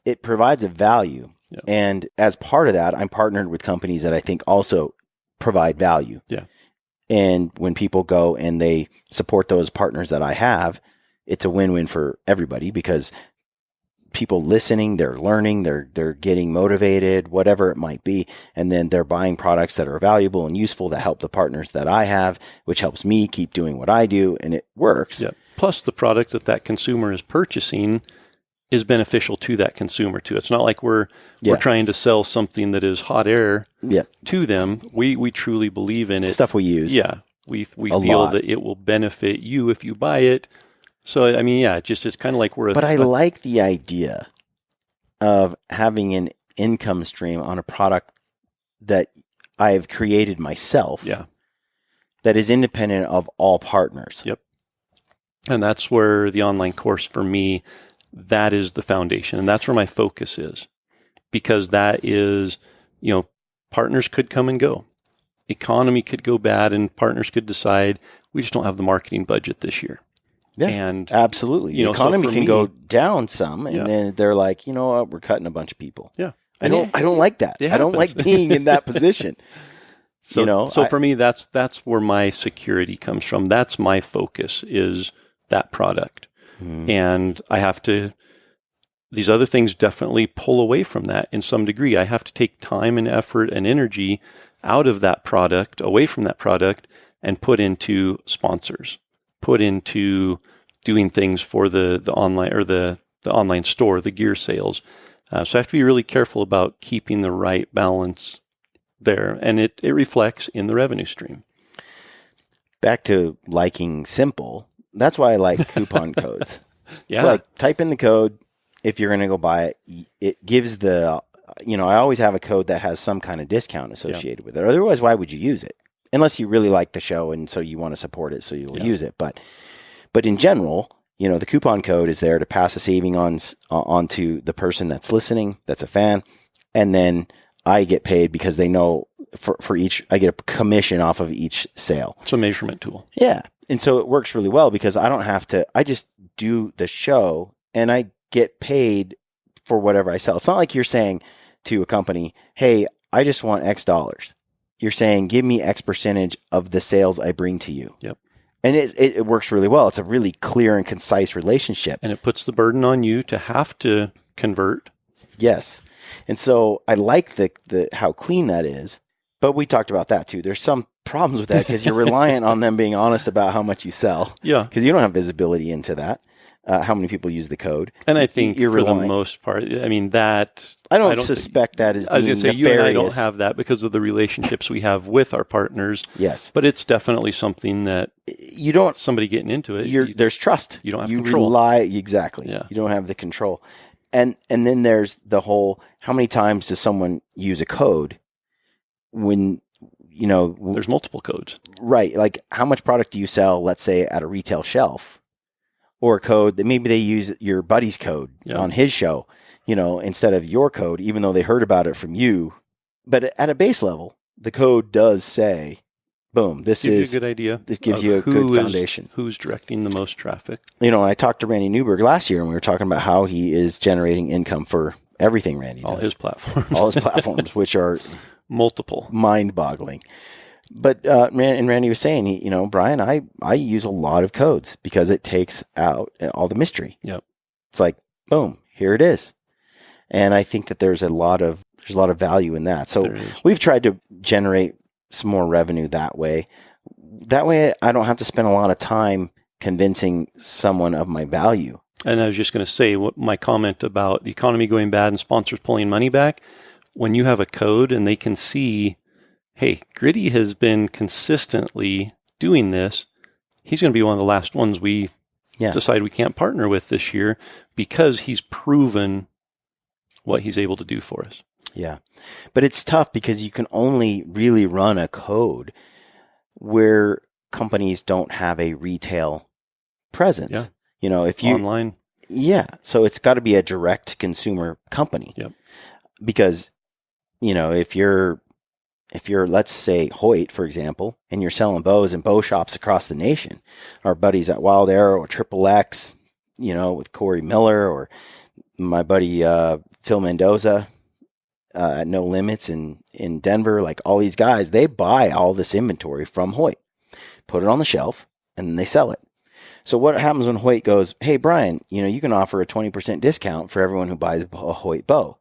it provides a value. Yeah. And as part of that, I'm partnered with companies that I think also provide value.
Yeah.
And when people go and they support those partners that I have, it's a win-win for everybody, because people listening, they're learning, they're getting motivated, whatever it might be. And then they're buying products that are valuable and useful that help the partners that I have, which helps me keep doing what I do. And it works.
Yeah. Plus the product that consumer is purchasing is beneficial to that consumer too. It's not like we're trying to sell something that is hot air to them. We truly believe in it.
Stuff we use.
Yeah. We feel that it will benefit you if you buy it. So, I mean, yeah, it's kind of like
But I like the idea of having an income stream on a product that I've created myself.
Yeah.
That is independent of all partners.
Yep. And that's where the online course for me, that is the foundation. And that's where my focus is, because that is, partners could come and go. Economy could go bad and partners could decide we just don't have the marketing budget this year.
Yeah, and absolutely. The economy can go down some, and then they're like, you know what, we're cutting a bunch of people.
Yeah,
I don't like that. I don't like being in that position.
So for me, that's where my security comes from. That's my focus, is that product, and I have to. These other things definitely pull away from that in some degree. I have to take time and effort and energy out of that product, away from that product, and put into sponsors. Put into doing things for the online or the online store, the gear sales. So I have to be really careful about keeping the right balance there. And it reflects in the revenue stream.
Back to liking simple. That's why I like coupon codes.
Yeah.
It's like type in the code. If you're going to go buy it, it gives I always have a code that has some kind of discount associated with it. Otherwise, why would you use it? Unless you really like the show and so you want to support it, so you'll use it. But in general, the coupon code is there to pass a saving onto the person that's listening, that's a fan, and then I get paid because they know for each, I get a commission off of each sale.
It's a measurement tool.
Yeah, and so it works really well because I don't have to. I just do the show and I get paid for whatever I sell. It's not like you're saying to a company, "Hey, I just want X dollars." You're saying, give me X percentage of the sales I bring to you.
Yep.
And it works really well. It's a really clear and concise relationship.
And it puts the burden on you to have to convert.
Yes. And so I like the how clean that is. But we talked about that too. There's some problems with that because you're reliant on them being honest about how much you sell.
Yeah.
Because you don't have visibility into that. How many people use the code.
And I think for the most part, I mean, that...
I don't suspect that as being
I was going to say,
nefarious.
You and I don't have that because of the relationships we have with our partners.
Yes.
But it's definitely something that
you don't...
Somebody getting into it.
There's trust.
You don't have
control.
You
rely... Exactly. Yeah. You don't have the control. And then there's the whole, how many times does someone use a code when...
There's multiple codes.
Right. Like how much product do you sell, let's say, at a retail shelf? Or a code that maybe they use your buddy's code on his show, instead of your code, even though they heard about it from you. But at a base level, the code does say, boom, this
gives you a good idea.
This gives you a good foundation.
Who's directing the most traffic?
And I talked to Randy Newberg last year and we were talking about how he is generating income for everything Randy does.
All his platforms.
All his platforms, which are
multiple,
mind-boggling. But and Randy was saying, Brian, I use a lot of codes because it takes out all the mystery.
Yep.
It's like, boom, here it is. And I think that there's a lot of value in that. So we've tried to generate some more revenue that way. That way I don't have to spend a lot of time convincing someone of my value.
And I was just going to say my comment about the economy going bad and sponsors pulling money back. When you have a code and they can see, hey, Gritty has been consistently doing this, he's going to be one of the last ones we decide we can't partner with this year because he's proven what he's able to do for us.
Yeah. But it's tough because you can only really run a code where companies don't have a retail presence.
Yeah.
If you
online.
Yeah. So it's got to be a direct consumer company.
Yep.
Because, if you're, let's say Hoyt, for example, and you're selling bows in bow shops across the nation, our buddies at Wild Arrow or Triple X, with Corey Miller, or my buddy Phil Mendoza at No Limits in Denver, like all these guys, they buy all this inventory from Hoyt, put it on the shelf, and then they sell it. So what happens when Hoyt goes, hey, Brian, you can offer a 20% discount for everyone who buys a Hoyt bow.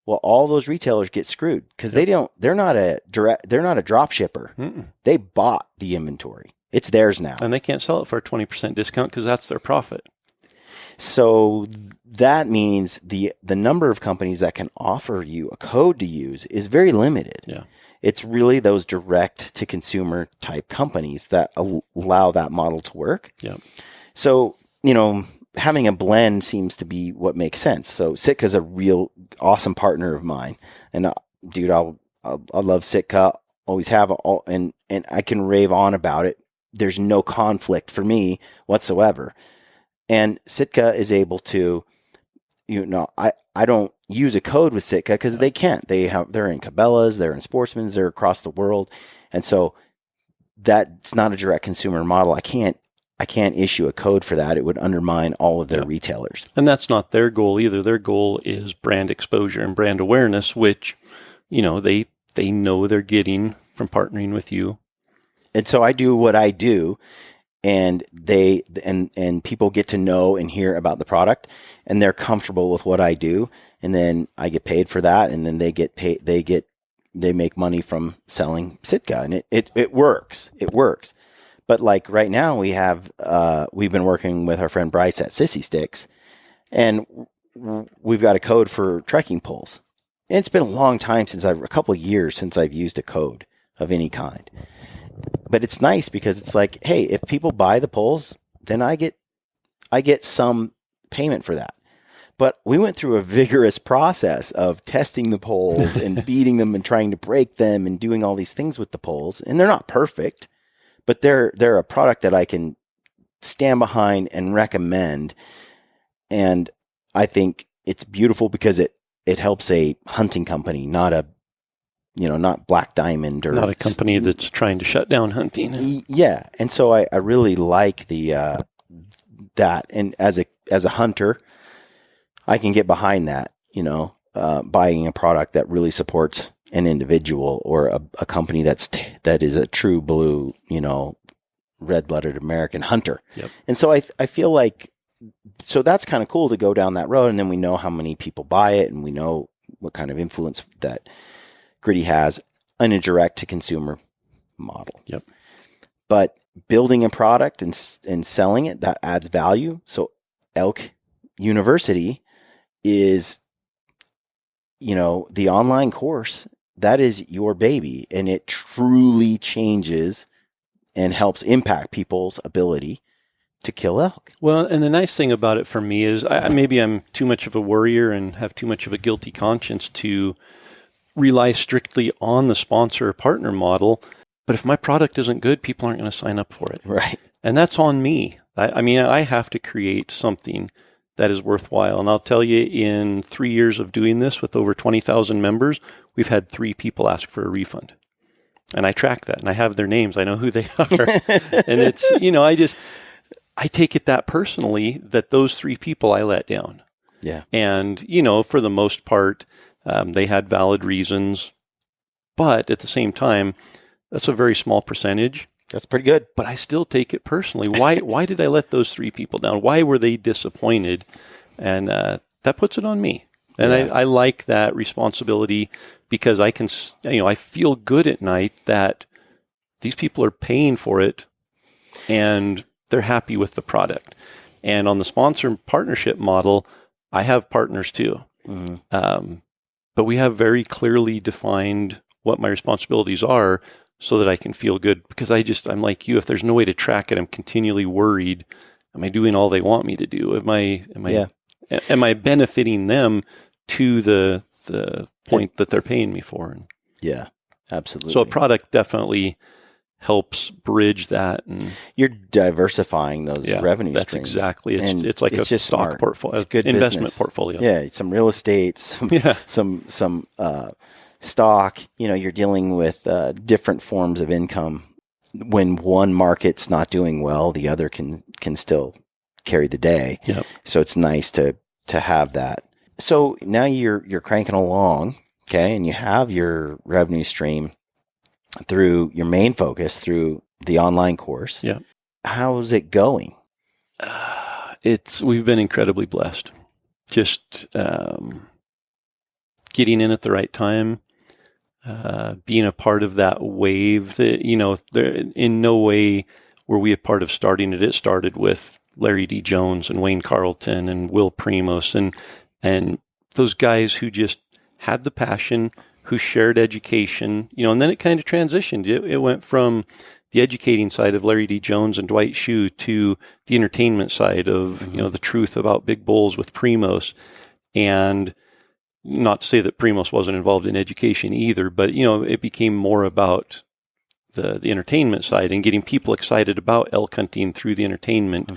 Well, all those retailers get screwed because they're not a drop shipper.
Mm-mm.
They bought the inventory. It's theirs now.
And they can't sell it for a 20% discount because that's their profit.
So that means the number of companies that can offer you a code to use is very limited.
Yeah.
It's really those direct to consumer type companies that allow that model to work.
Yeah.
So, having a blend seems to be what makes sense. So Sitka's a real awesome partner of mine. And dude, I love Sitka, always have, and I can rave on about it. There's no conflict for me whatsoever. And Sitka is able to, I don't use a code with Sitka because they can't. They're in Cabela's, they're in Sportsman's, they're across the world. And so that's not a direct consumer model. I can't issue a code for that. It would undermine all of their retailers.
And that's not their goal either. Their goal is brand exposure and brand awareness, which, they know they're getting from partnering with you.
And so I do what I do, and and people get to know and hear about the product, and they're comfortable with what I do, and then I get paid for that, and then they get paid. They make money from selling Sitka, and it works. It works. But like right now, we've been working with our friend Bryce at Sissy Sticks, and we've got a code for trekking poles. And it's been a long time a couple of years since I've used a code of any kind. But it's nice because it's like, hey, if people buy the poles, then I get some payment for that. But we went through a vigorous process of testing the poles and beating them and trying to break them and doing all these things with the poles. And they're not perfect, but they're a product that I can stand behind and recommend. And I think it's beautiful because it helps a hunting company, not Black Diamond or
not a company that's trying to shut down hunting.
Yeah. And so I really like that. And as a hunter, I can get behind that, buying a product that really supports an individual or a company that is a true blue, red-blooded American hunter.
Yep.
And so I feel like, so that's kind of cool to go down that road. And then we know how many people buy it, and we know what kind of influence that Gritty has in a direct-to-consumer model.
Yep.
But building a product and selling it, that adds value. So Elk University is, the online course, that is your baby, and it truly changes and helps impact people's ability to kill elk.
Well, and the nice thing about it for me is maybe I'm too much of a worrier and have too much of a guilty conscience to rely strictly on the sponsor or partner model. But if my product isn't good, people aren't going to sign up for it.
Right.
And that's on me. I have to create something that is worthwhile. And I'll tell you, in 3 years of doing this with over 20,000 members, we've had 3 people ask for a refund. And I track that, and I have their names. I know who they are. And it's, I take it that personally that those 3 people I let down.
Yeah.
And, for the most part, they had valid reasons. But at the same time, That's a very small percentage,
That's pretty good.
but I still take it personally. Why did I let those 3 people down? Why were they disappointed? And that puts it on me. And
Yeah.
I like that responsibility because I can, I feel good at night that these people are paying for it and they're happy with the product. And on the sponsor partnership model, I have partners too. But we have very clearly defined what my responsibilities are so that I can feel good, because I'm like you, if there's no way to track it, I'm continually worried. Am I doing all they want me to do? Am I benefiting them to the point that they're paying me for?
Yeah, absolutely.
So a product definitely helps bridge that. And
you're diversifying those revenue
that's
streams.
Exactly. It's like
it's
a
just
stock portfolio,
it's good
investment
business.
portfolio.
Yeah, some real estate, some stock. You're dealing with different forms of income. When one market's not doing well, the other can still carry the day.
Yep.
So it's nice to have that. So now you're cranking along, okay, and you have your revenue stream through your main focus through the online course.
Yeah.
How's it going?
We've been incredibly blessed. Just getting in at the right time, being a part of that wave. That, in no way were we a part of starting it. It started with Larry D. Jones and Wayne Carlton and Will Primos and those guys who just had the passion, who shared education, and then it kind of transitioned. It went from the educating side of Larry D. Jones and Dwight Shue to the entertainment side of, the truth about big bulls with Primos. And not to say that Primos wasn't involved in education either, but, it became more about the entertainment side and getting people excited about elk hunting through the entertainment.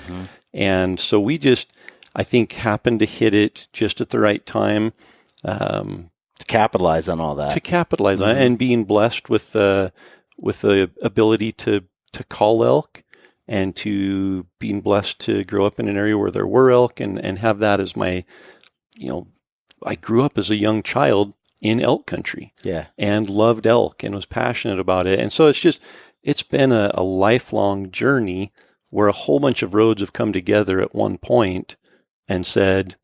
And so we just, I think, happened to hit it just at the right time.
To capitalize on all that.
To capitalize on it, and being blessed with the ability to call elk, and to being blessed to grow up in an area where there were elk and have that as my, I grew up as a young child in elk country.
Yeah.
And loved elk and was passionate about it. And so it's been a lifelong journey where a whole bunch of roads have come together at one point and said,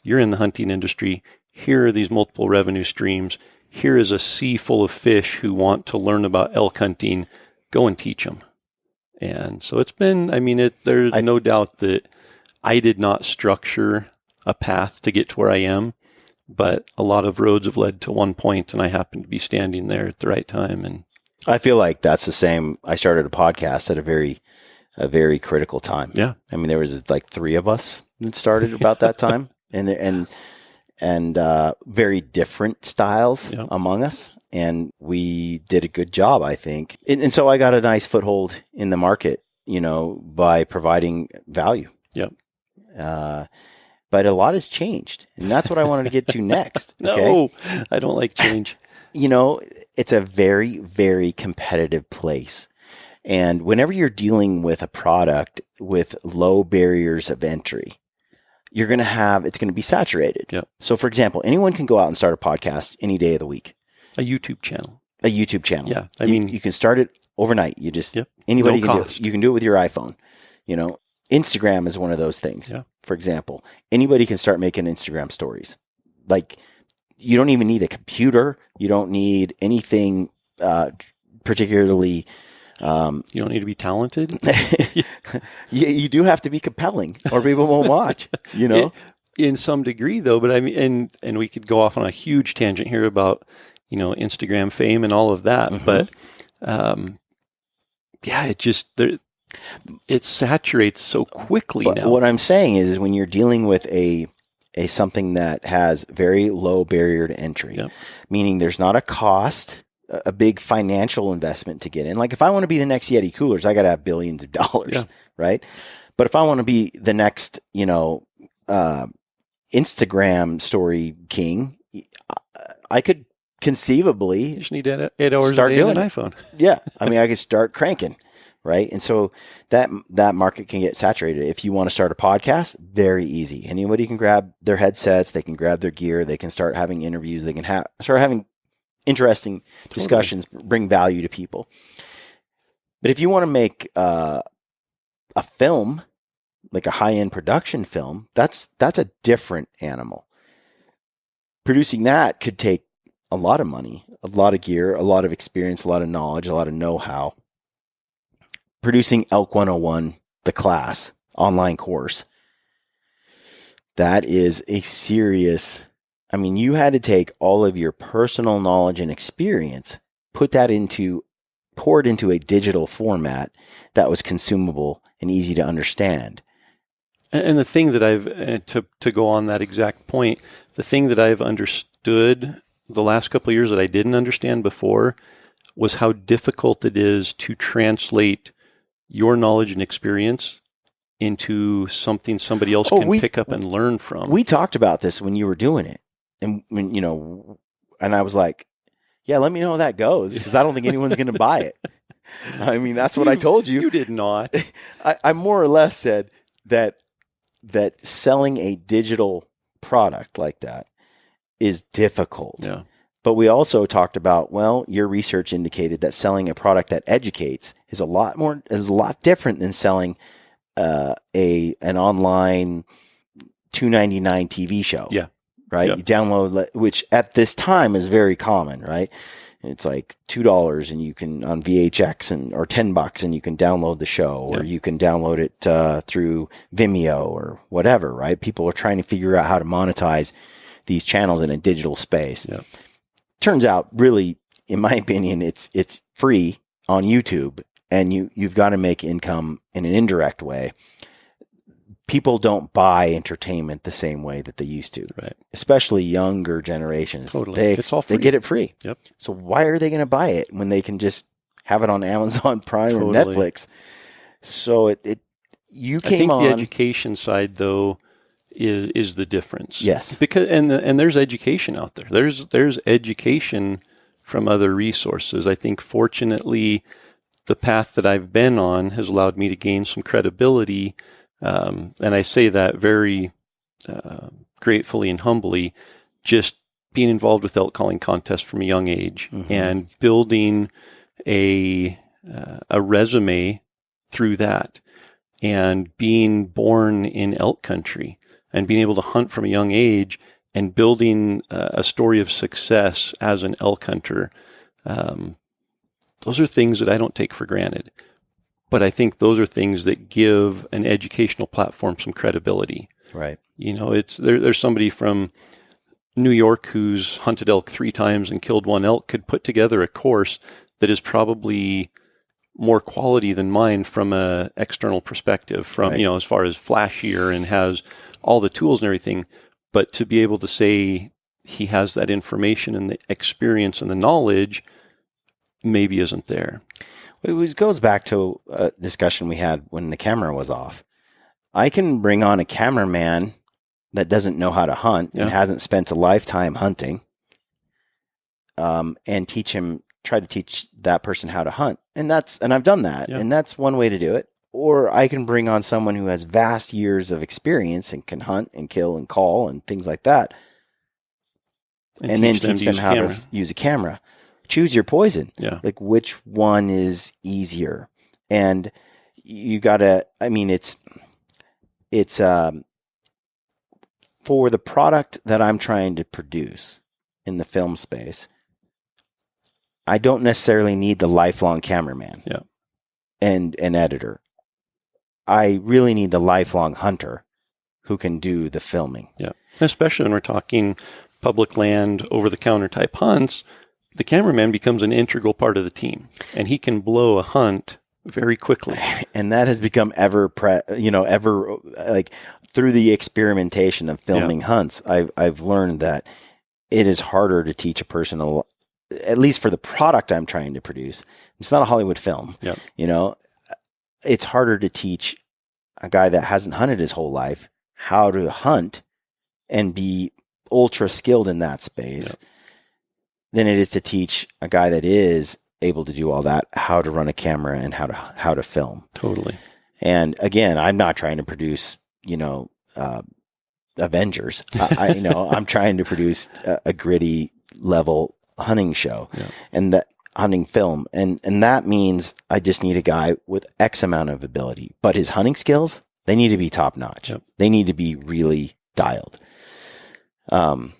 you're in the hunting industry. Here are these multiple revenue streams. Here is a sea full of fish who want to learn about elk hunting. Go and teach them. And so it's been, there's no doubt that I did not structure a path to get to where I am, but a lot of roads have led to one point, and I happened to be standing there at the right time. And
I feel like that's the same. I started a podcast at a very critical time.
Yeah.
There was like 3 of us that started about that time, and very different styles among us. And we did a good job, I think. And so I got a nice foothold in the market, by providing value.
Yep.
But a lot has changed, and that's what I wanted to get to next. Okay?
No, I don't like change.
It's a very, very competitive place. And whenever you're dealing with a product with low barriers of entry, it's going to be saturated.
Yep.
So for example, anyone can go out and start a podcast any day of the week.
A YouTube channel.
Yeah.
You
can start it overnight. Anybody
no
can
cost.
do it. You can do it with your iPhone. Instagram is one of those things.
Yeah.
For example, anybody can start making Instagram stories. Like, you don't even need a computer. You don't need anything particularly.
You don't need to be talented.
You do have to be compelling, or people won't watch.
In some degree, though. But and we could go off on a huge tangent here about Instagram fame and all of that. But it saturates so quickly now.
What I'm saying is when you're dealing with a something that has very low barrier to entry, meaning there's not a cost, a big financial investment to get in. Like, if I want to be the next Yeti Coolers, I got to have billions of dollars, right? But if I want to be the next, Instagram story king, I could conceivably
you just need 8 hours
start
a day
doing
on an
it.
iPhone.
Yeah, I could start cranking, right? And so that market can get saturated. If you want to start a podcast, very easy. Anybody can grab their headsets, they can grab their gear, they can start having interviews, they can start having interesting discussions, bring value to people. But if you want to make a film, like a high-end production film, that's a different animal. Producing that could take a lot of money, a lot of gear, a lot of experience, a lot of knowledge, a lot of know-how. Producing Elk 101, the class, online course, that is a serious, I mean, you had to take all of your personal knowledge and experience, pour it into a digital format that was consumable and easy to understand.
And the thing that I've, to go on that exact point, the thing that I've understood the last couple of years that I didn't understand before was how difficult it is to translate your knowledge and experience into something somebody else can pick up and learn from.
We talked about this when you were doing it. And when, and I was like, yeah, let me know how that goes, because I don't think anyone's going to buy it. I mean, that's what I told you.
You did not.
I more or less said that selling a digital product like that is difficult.
Yeah.
But we also talked about, well, your research indicated that selling a product that educates is a lot different than selling an online $2.99 TV show.
Yeah.
Right.
Yeah.
You download, which at this time is very common, right? It's like $2 and you can on VHX or $10 and you can download the show, or you can download it through Vimeo or whatever, right? People are trying to figure out how to monetize these channels in a digital space.
Yeah.
Turns out, really, in my opinion, it's free on YouTube, and you've got to make income in an indirect way. People don't buy entertainment the same way that they used to,
right?
Especially younger generations.
Totally.
It's all free. They get it free.
Yep.
So why are they going to buy it when they can just have it on Amazon Prime or Netflix? So you came on.
I think the education side, though, is the difference.
Yes.
Because and there's education out there. There's education from other resources. I think fortunately the path that I've been on has allowed me to gain some credibility. And I say that very gratefully and humbly, just being involved with elk calling contests from a young age and building a resume through that, and being born in elk country and being able to hunt from a young age and building a story of success as an elk hunter. Those are things that I don't take for granted. But I think those are things that give an educational platform some credibility.
Right.
There's somebody from New York who's hunted elk 3 times and killed 1 elk could put together a course that is probably more quality than mine from a external perspective, from, as far as flashier and has all the tools and everything. But to be able to say he has that information and the experience and the knowledge maybe isn't there.
It goes back to a discussion we had when the camera was off. I can bring on a cameraman that doesn't know how to hunt and hasn't spent a lifetime hunting, and try to teach that person how to hunt. And I've done that. Yeah. And that's one way to do it. Or I can bring on someone who has vast years of experience and can hunt and kill and call and things like that. And then teach them how to use a camera. Choose your poison.
Yeah.
Like, which one is easier? And you gotta, it's for the product that I'm trying to produce in the film space, I don't necessarily need the lifelong cameraman and an editor. I really need the lifelong hunter who can do the filming.
Yeah. Especially when we're talking public land, over-the-counter type hunts, the cameraman becomes an integral part of the team, and he can blow a hunt very quickly.
And that has become ever like through the experimentation of filming hunts. I've learned that it is harder to teach a person, at least for the product I'm trying to produce. It's not a Hollywood film.
Yep.
It's harder to teach a guy that hasn't hunted his whole life how to hunt and be ultra skilled in that space than it is to teach a guy that is able to do all that, how to run a camera and how to film.
Totally.
And again, I'm not trying to produce, Avengers. I'm trying to produce a gritty level hunting show
Yeah.
and that hunting film. And that means I just need a guy with X amount of ability, but his hunting skills, they need to be top notch.
Yep.
They need to be really dialed. And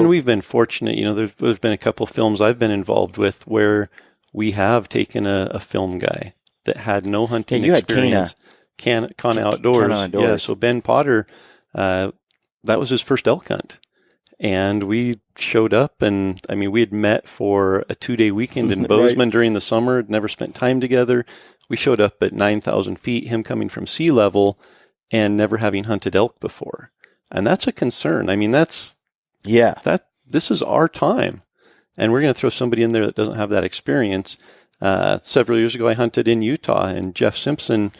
we've been fortunate, there's been a couple films I've been involved with where we have taken a film guy that had no hunting experience. Kana Outdoors. Yeah, so Ben Potter, that was his first elk hunt. And we showed up, and we had met for a 2-day weekend in Bozeman during the summer, never spent time together. We showed up at 9,000 feet, him coming from sea level and never having hunted elk before. And that's a concern. This is our time. And we're going to throw somebody in there that doesn't have that experience. Several years ago, I hunted in Utah, and Jeff Simpson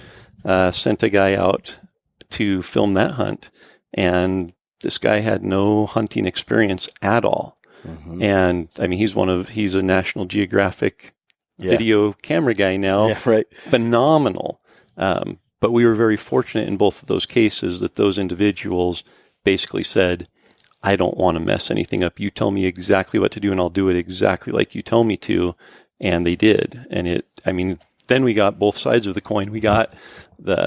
sent a guy out to film that hunt. And this guy had no hunting experience at all. Mm-hmm. And he's a National Geographic video camera guy now.
Yeah, right.
Phenomenal. But we were very fortunate in both of those cases that those individuals basically said, I don't want to mess anything up. You tell me exactly what to do and I'll do it exactly like you tell me to. And they did. And then we got both sides of the coin. We got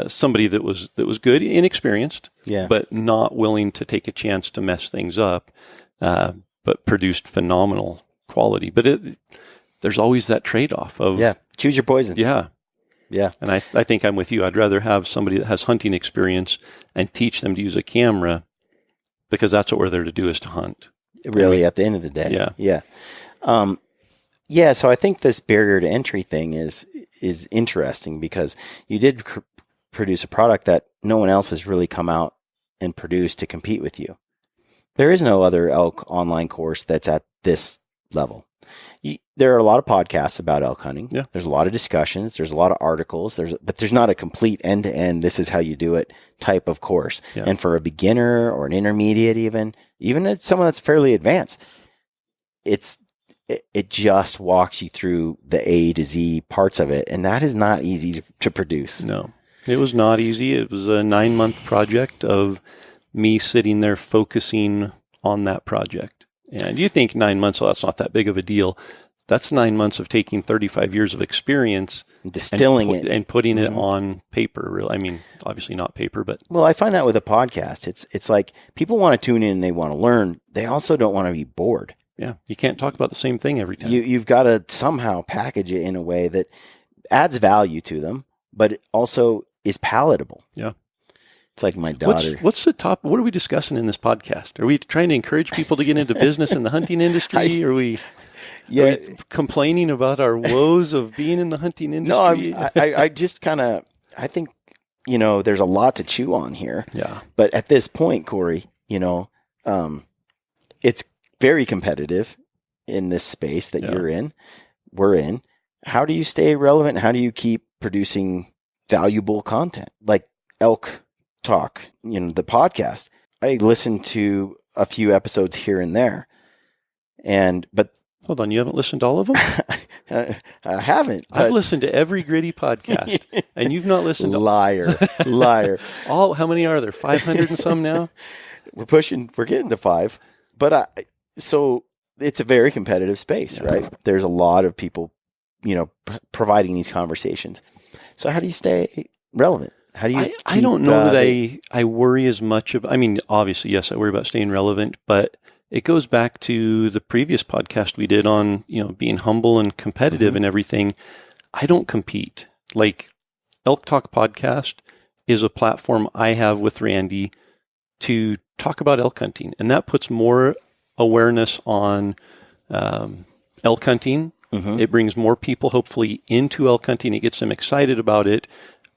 somebody that was good, inexperienced, but not willing to take a chance to mess things up, but produced phenomenal quality. But there's always that trade-off of
choose your poison.
Yeah.
Yeah.
And I think I'm with you. I'd rather have somebody that has hunting experience and teach them to use a camera, because that's what we're there to do, is to hunt.
Really, at the end of the day.
Yeah.
Yeah. So I think this barrier to entry thing is interesting, because you did produce a product that no one else has really come out and produced to compete with you. There is no other elk online course that's at this level. There are a lot of podcasts about elk hunting.
Yeah.
There's a lot of discussions. There's a lot of articles. but there's not a complete end-to-end, this is how you do it type of course.
Yeah.
And for a beginner or an intermediate, even someone that's fairly advanced, it just walks you through the A to Z parts of it. And that is not easy to produce.
No, it was not easy. It was a 9-month project of me sitting there focusing on that project. And you think 9 months, that's not that big of a deal. That's 9 months of taking 35 years of experience,
distilling it,
and putting it on paper. Really, obviously not paper, but
well, I find that with a podcast, it's like people want to tune in and they want to learn. They also don't want to be bored.
Yeah, you can't talk about the same thing every time.
You've got to somehow package it in a way that adds value to them, but it also is palatable.
Yeah.
It's like my daughter.
What's the top? What are we discussing in this podcast? Are we trying to encourage people to get into business in the hunting industry? Are we complaining about our woes of being in the hunting industry?
No, I just kind of, I think, there's a lot to chew on here.
Yeah.
But at this point, Corey, it's very competitive in this space that we're in. How do you stay relevant? How do you keep producing valuable content like Elk Talk, the podcast? I listened to a few episodes here and there, but
hold on, you haven't listened to all of them?
I haven't.
I've listened to every Gritty podcast, and you've not listened to
liar.
How many are there? 500 and some now?
We're getting to 5, but so it's a very competitive space, right? There's a lot of people, providing these conversations. So how do you stay relevant? How do you?
I don't know that I worry as much about. Obviously, yes, I worry about staying relevant, but it goes back to the previous podcast we did on, being humble and competitive and everything. I don't compete. Like Elk Talk podcast is a platform I have with Randy to talk about elk hunting, and that puts more awareness on elk hunting. Mm-hmm. It brings more people, hopefully, into elk hunting. It gets them excited about it.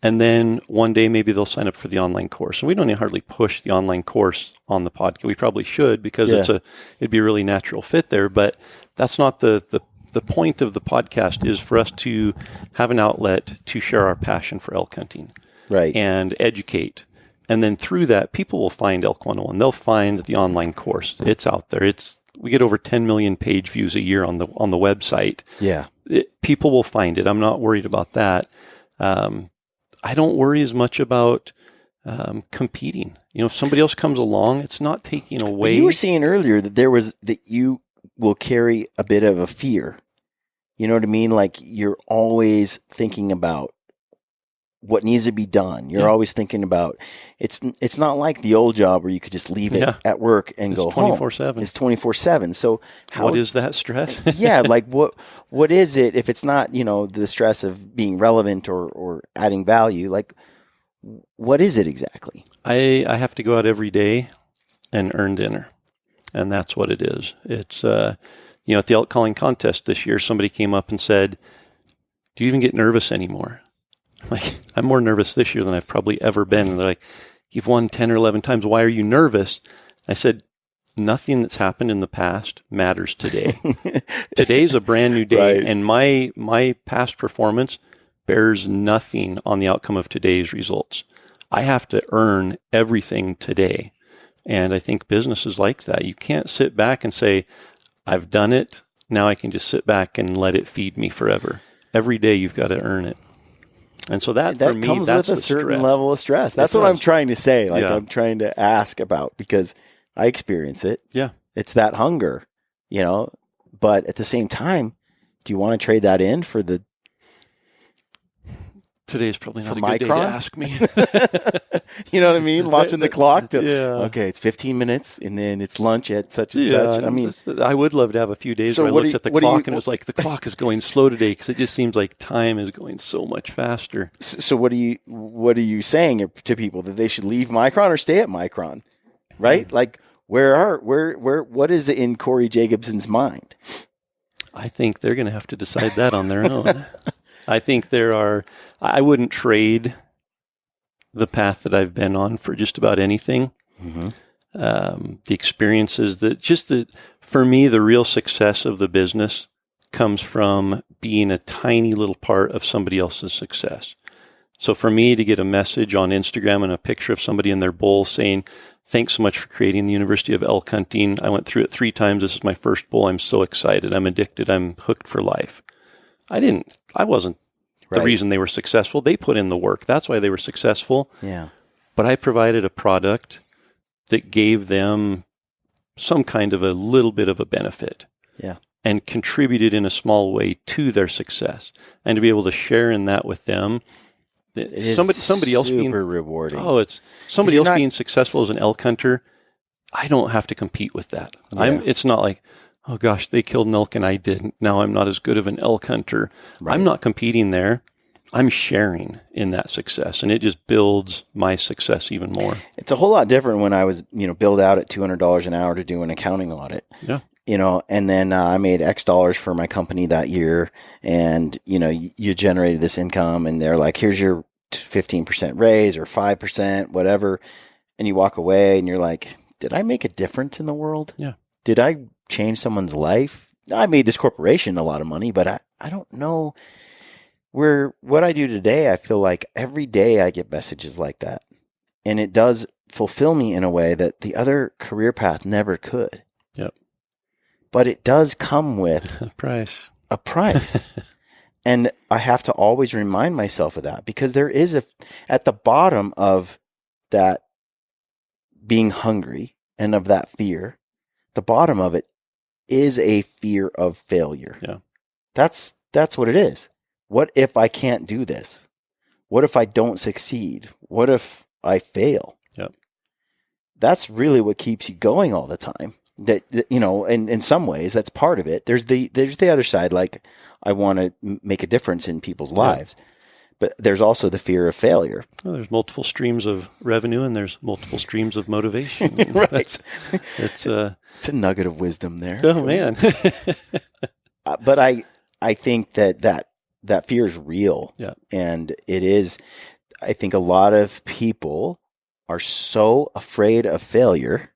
And then one day, maybe they'll sign up for the online course. And we don't even hardly push the online course on the podcast. We probably should, because it'd be a really natural fit there. But that's not the point of the podcast. Is for us to have an outlet to share our passion for elk hunting,
right,
and educate. And then through that, people will find Elk 101. They'll find the online course. It's out there. We get over 10 million page views a year on the website.
Yeah,
people will find it. I'm not worried about that. I don't worry as much about competing. If somebody else comes along, it's not taking away.
But you were saying earlier that you will carry a bit of a fear. You know what I mean? Like you're always thinking about what needs to be done. You're always thinking about it's not like the old job where you could just leave it at work and go home.
24/7.
It's 24/7. So
what is that stress?
yeah, like what is it if it's not, the stress of being relevant or adding value? Like what is it exactly?
I have to go out every day and earn dinner. And that's what it is. It's at the elk calling contest this year, somebody came up and said, "Do you even get nervous anymore?" Like, I'm more nervous this year than I've probably ever been. And they're like, "You've won 10 or 11 times. Why are you nervous?" I said, "Nothing that's happened in the past matters today. Today's a brand new day.
Right.
And my past performance bears nothing on the outcome of today's results. I have to earn everything today." And I think business is like that. You can't sit back and say, "I've done it. Now I can just sit back and let it feed me forever." Every day you've got to earn it. And so that for me,
comes
that's
with a
the
certain
stress.
level of stress. That's
It
what I'm
does.
trying to say. Like
Yeah.
I'm trying to ask about because I experience it.
Yeah.
It's that hunger, but at the same time, do you want to trade that in for the
Today's probably not
For
a good day to
Micron?
ask me.
you know what I mean? Watching the clock to
Yeah.
okay, it's 15 minutes and then it's lunch at such and such. I mean,
I would love to have a few days
So
where I
what do
looked
you-
at the
what do you-
clock and it was like, the clock is going slow today because it just seems like time is going so much faster.
so what are you saying to people that they should leave Micron or stay at Micron? Right? Like what is it in Corey Jacobsen's mind?
I think they're going to have to decide that on their own. I think I wouldn't trade the path that I've been on for just about anything.
Mm-hmm.
The experiences for me, the real success of the business comes from being a tiny little part of somebody else's success. So for me to get a message on Instagram and a picture of somebody in their bowl saying, "Thanks so much for creating the University of Elk Hunting. I went through it 3 times. This is my first bowl. I'm so excited. I'm addicted. I'm hooked for life." I wasn't the
Right.
reason they were successful. They put in the work. That's why they were successful.
Yeah.
But I provided a product that gave them some kind of a little bit of a benefit.
Yeah.
And contributed in a small way to their success. And to be able to share in that with them,
It is
somebody else being
super rewarding.
it's somebody
you're
else
not-
being successful as an elk hunter. I don't have to compete with that.
Yeah.
It's not like, "Oh gosh, they killed an elk and I didn't. Now I'm not as good of an elk hunter."
Right.
I'm not competing there. I'm sharing in that success, and it just builds my success even more.
It's a whole lot different when I was, billed out at $200 an hour to do an accounting audit.
Yeah.
And then I made X dollars for my company that year, and you generated this income, and they're like, "Here's your 15% raise or 5%, whatever," and you walk away, and you're like, "Did I make a difference in the world?
Yeah.
Did I change someone's life? I made this corporation a lot of money, but I don't know what I do today. I feel like every day I get messages like that, and it does fulfill me in a way that the other career path never could.
Yep.
But it does come with
Price.
a price. And I have to always remind myself of that, because there is at the bottom of that being hungry and of that fear, the bottom of it is a fear of failure.
Yeah.
That's what it is. What if I can't do this? What if I don't succeed? What if I fail?
Yep.
That's really what keeps you going all the time. That and in some ways that's part of it. There's the other side, like I want to make a difference in people's lives, but there's also the fear of failure.
Well, there's multiple streams of revenue, and there's multiple streams of motivation.
Right.
It's
a nugget of wisdom there.
oh man.
But I think that fear is real.
Yeah.
And it is. I think a lot of people are so afraid of failure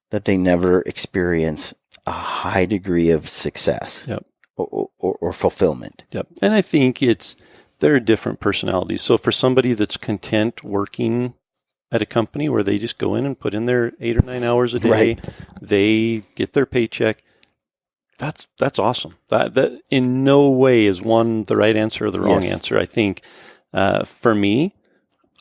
that they never experience a high degree of success.
Yep.
Or fulfillment.
Yep. And I think there are different personalities. So for somebody that's content working at a company where they just go in and put in their 8 or 9 hours a day,
Right.
they get their paycheck. That's awesome. That in no way is one the right answer or the wrong
Yes.
answer. I think for me,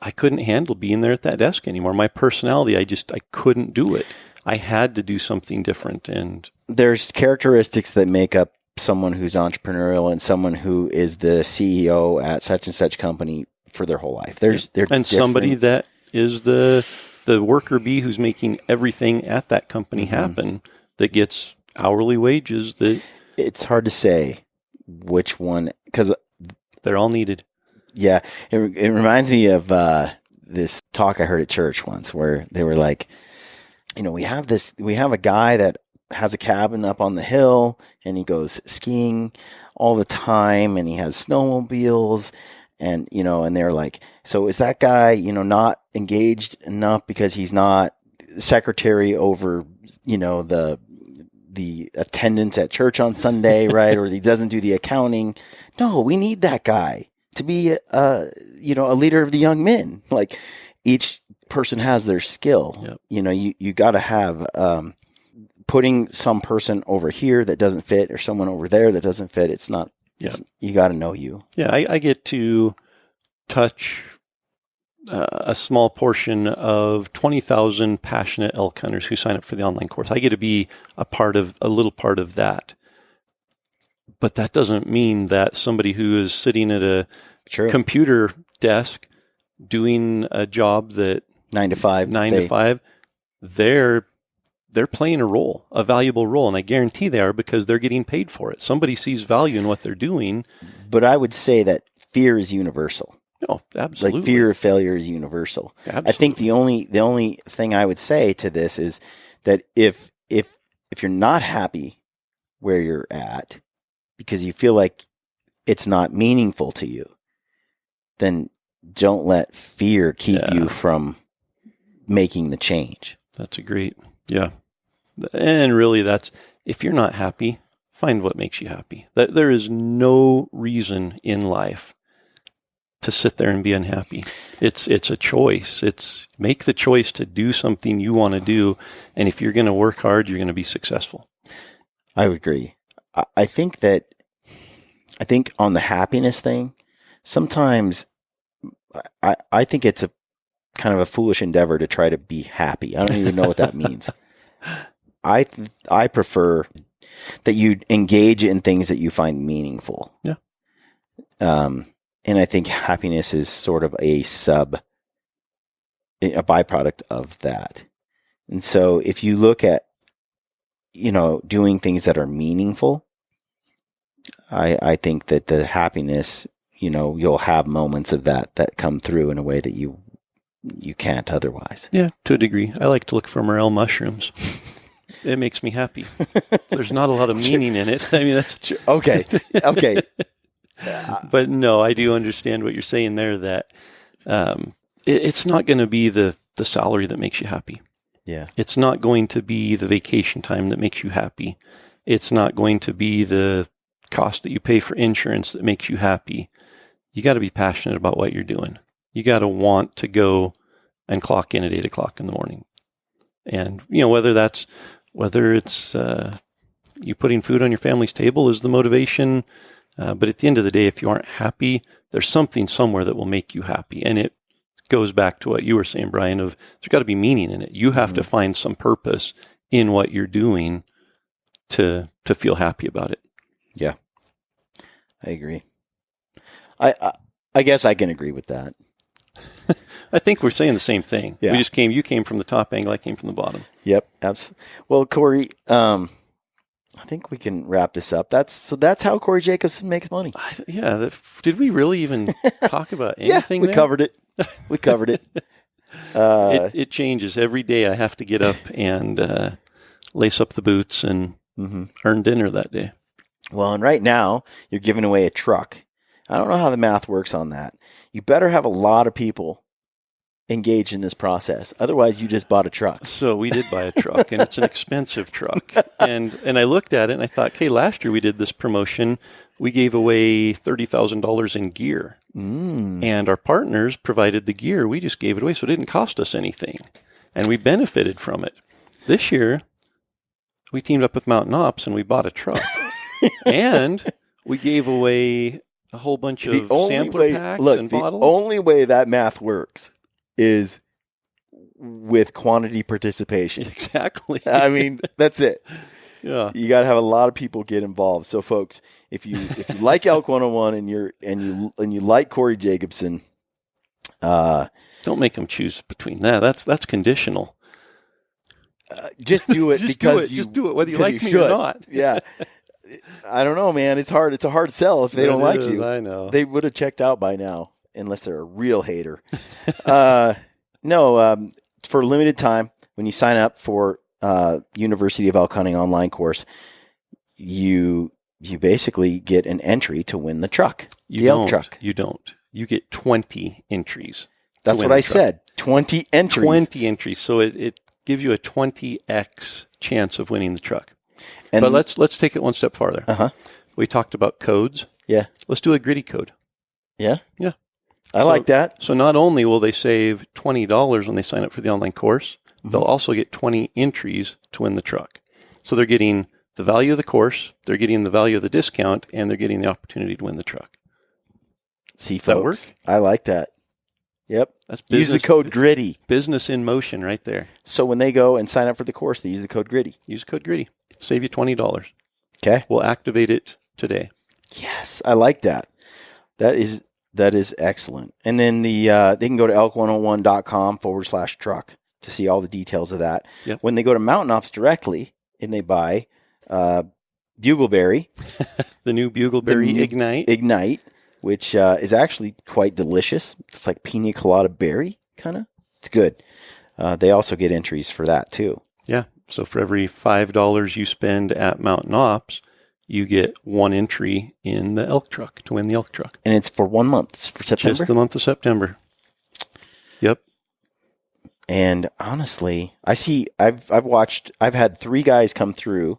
I couldn't handle being there at that desk anymore. My personality, I couldn't do it. I had to do something different. And
there's characteristics that make up someone who's entrepreneurial and someone who is the CEO at such and such company for their whole life. They're
somebody that is the worker bee who's making everything at that company happen, that gets hourly wages. That
it's hard to say which one, because
they're all needed.
Yeah, it reminds me of this talk I heard at church once, where they were like, we have a guy that has a cabin up on the hill, and he goes skiing all the time, and he has snowmobiles, and and they're like, so is that guy not engaged enough because he's not secretary over the attendance at church on Sunday, right? Or he doesn't do the accounting. No, we need that guy to be a leader of the young men. Like, each person has their skill.
Yep.
You got to have putting some person over here that doesn't fit, or someone over there that doesn't fit. It's not. You got to know you.
Yeah, I get to touch a small portion of 20,000 passionate elk hunters who sign up for the online course. I get to be a little part of that. But that doesn't mean that somebody who is sitting at a computer desk doing a job that
9 to 5,
they're playing a role, a valuable role. And I guarantee they are, because they're getting paid for it. Somebody sees value in what they're doing.
But I would say that fear is universal.
Oh, absolutely.
Like, fear of failure is universal.
Absolutely.
I think the only thing I would say to this is that if you're not happy where you're at because you feel like it's not meaningful to you, then don't let fear keep you from making the change.
That's yeah. And really, that's, if you're not happy, find what makes you happy. There is no reason in life to sit there and be unhappy. It's a choice. It's make the choice to do something you want to do. And if you're going to work hard, you're going to be successful.
I would agree. I think on the happiness thing, sometimes I think it's a kind of a foolish endeavor to try to be happy. I don't even know what that means. I prefer that you engage in things that you find meaningful.
Yeah.
And I think happiness is sort of a byproduct of that. And so if you look at, doing things that are meaningful, I think that the happiness, you'll have moments of that come through in a way that you can't otherwise.
Yeah, to a degree. I like to look for morel mushrooms. It makes me happy. There's not a lot of meaning in it. I mean, that's true.
Okay.
But no, I do understand what you're saying there, that it's not going to be the salary that makes you happy.
Yeah.
It's not going to be the vacation time that makes you happy. It's not going to be the cost that you pay for insurance that makes you happy. You got to be passionate about what you're doing. You got to want to go and clock in at 8 o'clock in the morning. And, whether it's you putting food on your family's table is the motivation. But at the end of the day, if you aren't happy, there's something somewhere that will make you happy. And it goes back to what you were saying, Brian, of there's got to be meaning in it. You have to find some purpose in what you're doing to feel happy about it.
Yeah, I agree. I guess I can agree with that.
I think we're saying the same thing.
Yeah.
You came from the top angle, I came from the bottom.
Yep. Well, Corey, I think we can wrap this up. That's how Corey Jacobsen makes money.
Did we really even talk about anything?
Yeah, we covered it. We covered it.
It changes every day. I have to get up and lace up the boots and earn dinner that day.
Well, and right now you're giving away a truck. I don't know how the math works on that. You better have a lot of people engaged in this process. Otherwise, you just bought a truck.
So we did buy a truck, and it's an expensive truck. And I looked at it, and I thought, okay, last year we did this promotion. We gave away $30,000 in gear. And our partners provided the gear. We just gave it away, so it didn't cost us anything. And we benefited from it. This year, we teamed up with Mountain Ops, and we bought a truck. And we gave away a whole bunch of sampler packs and bottles.
The only way that math works is with quantity participation.
Exactly.
I mean, that's it.
Yeah.
You got to have a lot of people get involved. So, folks, if you like Elk 101 and you like Corey Jacobsen,
don't make them choose between that. That's conditional.
just do it
Just
because
just do it whether you like me or not.
Yeah. I don't know, man. It's hard. It's a hard sell if they don't like you.
I know.
They would have checked out by now, unless they're a real hater. For a limited time, when you sign up for University of Elk Hunting online course, you basically get an entry to win the truck. The elk truck.
You don't. You get 20 entries.
That's what I said. 20 entries.
20 entries. So it gives you a 20x chance of winning the truck.
And
but let's take it one step farther.
Uh-huh.
We talked about codes.
Yeah.
Let's do a gritty code.
Yeah?
Yeah.
I like that.
So not only will they save $20 when they sign up for the online course, they'll also get 20 entries to win the truck. So they're getting the value of the course, they're getting the value of the discount, and they're getting the opportunity to win the truck.
See, folks,
that work?
I like that. Yep.
That's
use the code GRITTY.
Business in motion right there.
So when they go and sign up for the course, they use the code GRITTY.
Use code GRITTY. Save you $20.
Okay.
We'll activate it today.
Yes, I like that. That is excellent. And then they can go to elk101.com/truck to see all the details of that.
Yep.
When they go to Mountain Ops directly and they buy Bugleberry,
the new Bugleberry Ignite,
which is actually quite delicious. It's like pina colada berry, kind of. It's good. They also get entries for that too.
Yeah. So for every $5 you spend at Mountain Ops, you get one entry in the elk truck to win the elk truck.
And it's for 1 month. It's for September?
Just the month of September. Yep.
And honestly, I've had 3 guys come through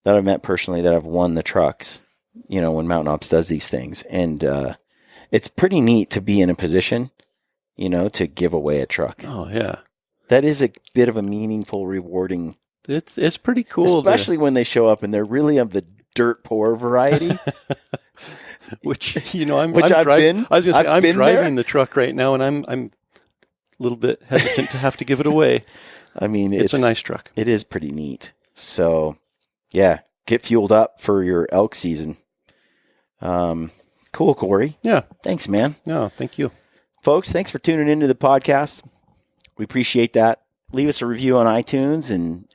that I've met personally that have won the trucks, when Mountain Ops does these things. And it's pretty neat to be in a position, to give away a truck.
Oh, yeah.
That is a bit of a meaningful, rewarding.
It's pretty cool.
Especially when they show up and they're really of the dirt poor variety.
Which, I'm driving the truck right now, and I'm a little bit hesitant to have to give it away.
I mean,
it's a nice truck.
It is pretty neat. So, yeah, get fueled up for your elk season. Cool, Corey.
Yeah.
Thanks, man.
No, thank you.
Folks, thanks for tuning into the podcast. We appreciate that. Leave us a review on iTunes and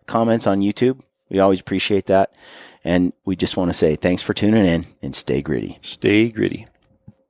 comments on YouTube. We always appreciate that. And we just want to say thanks for tuning in and stay gritty.
Stay gritty.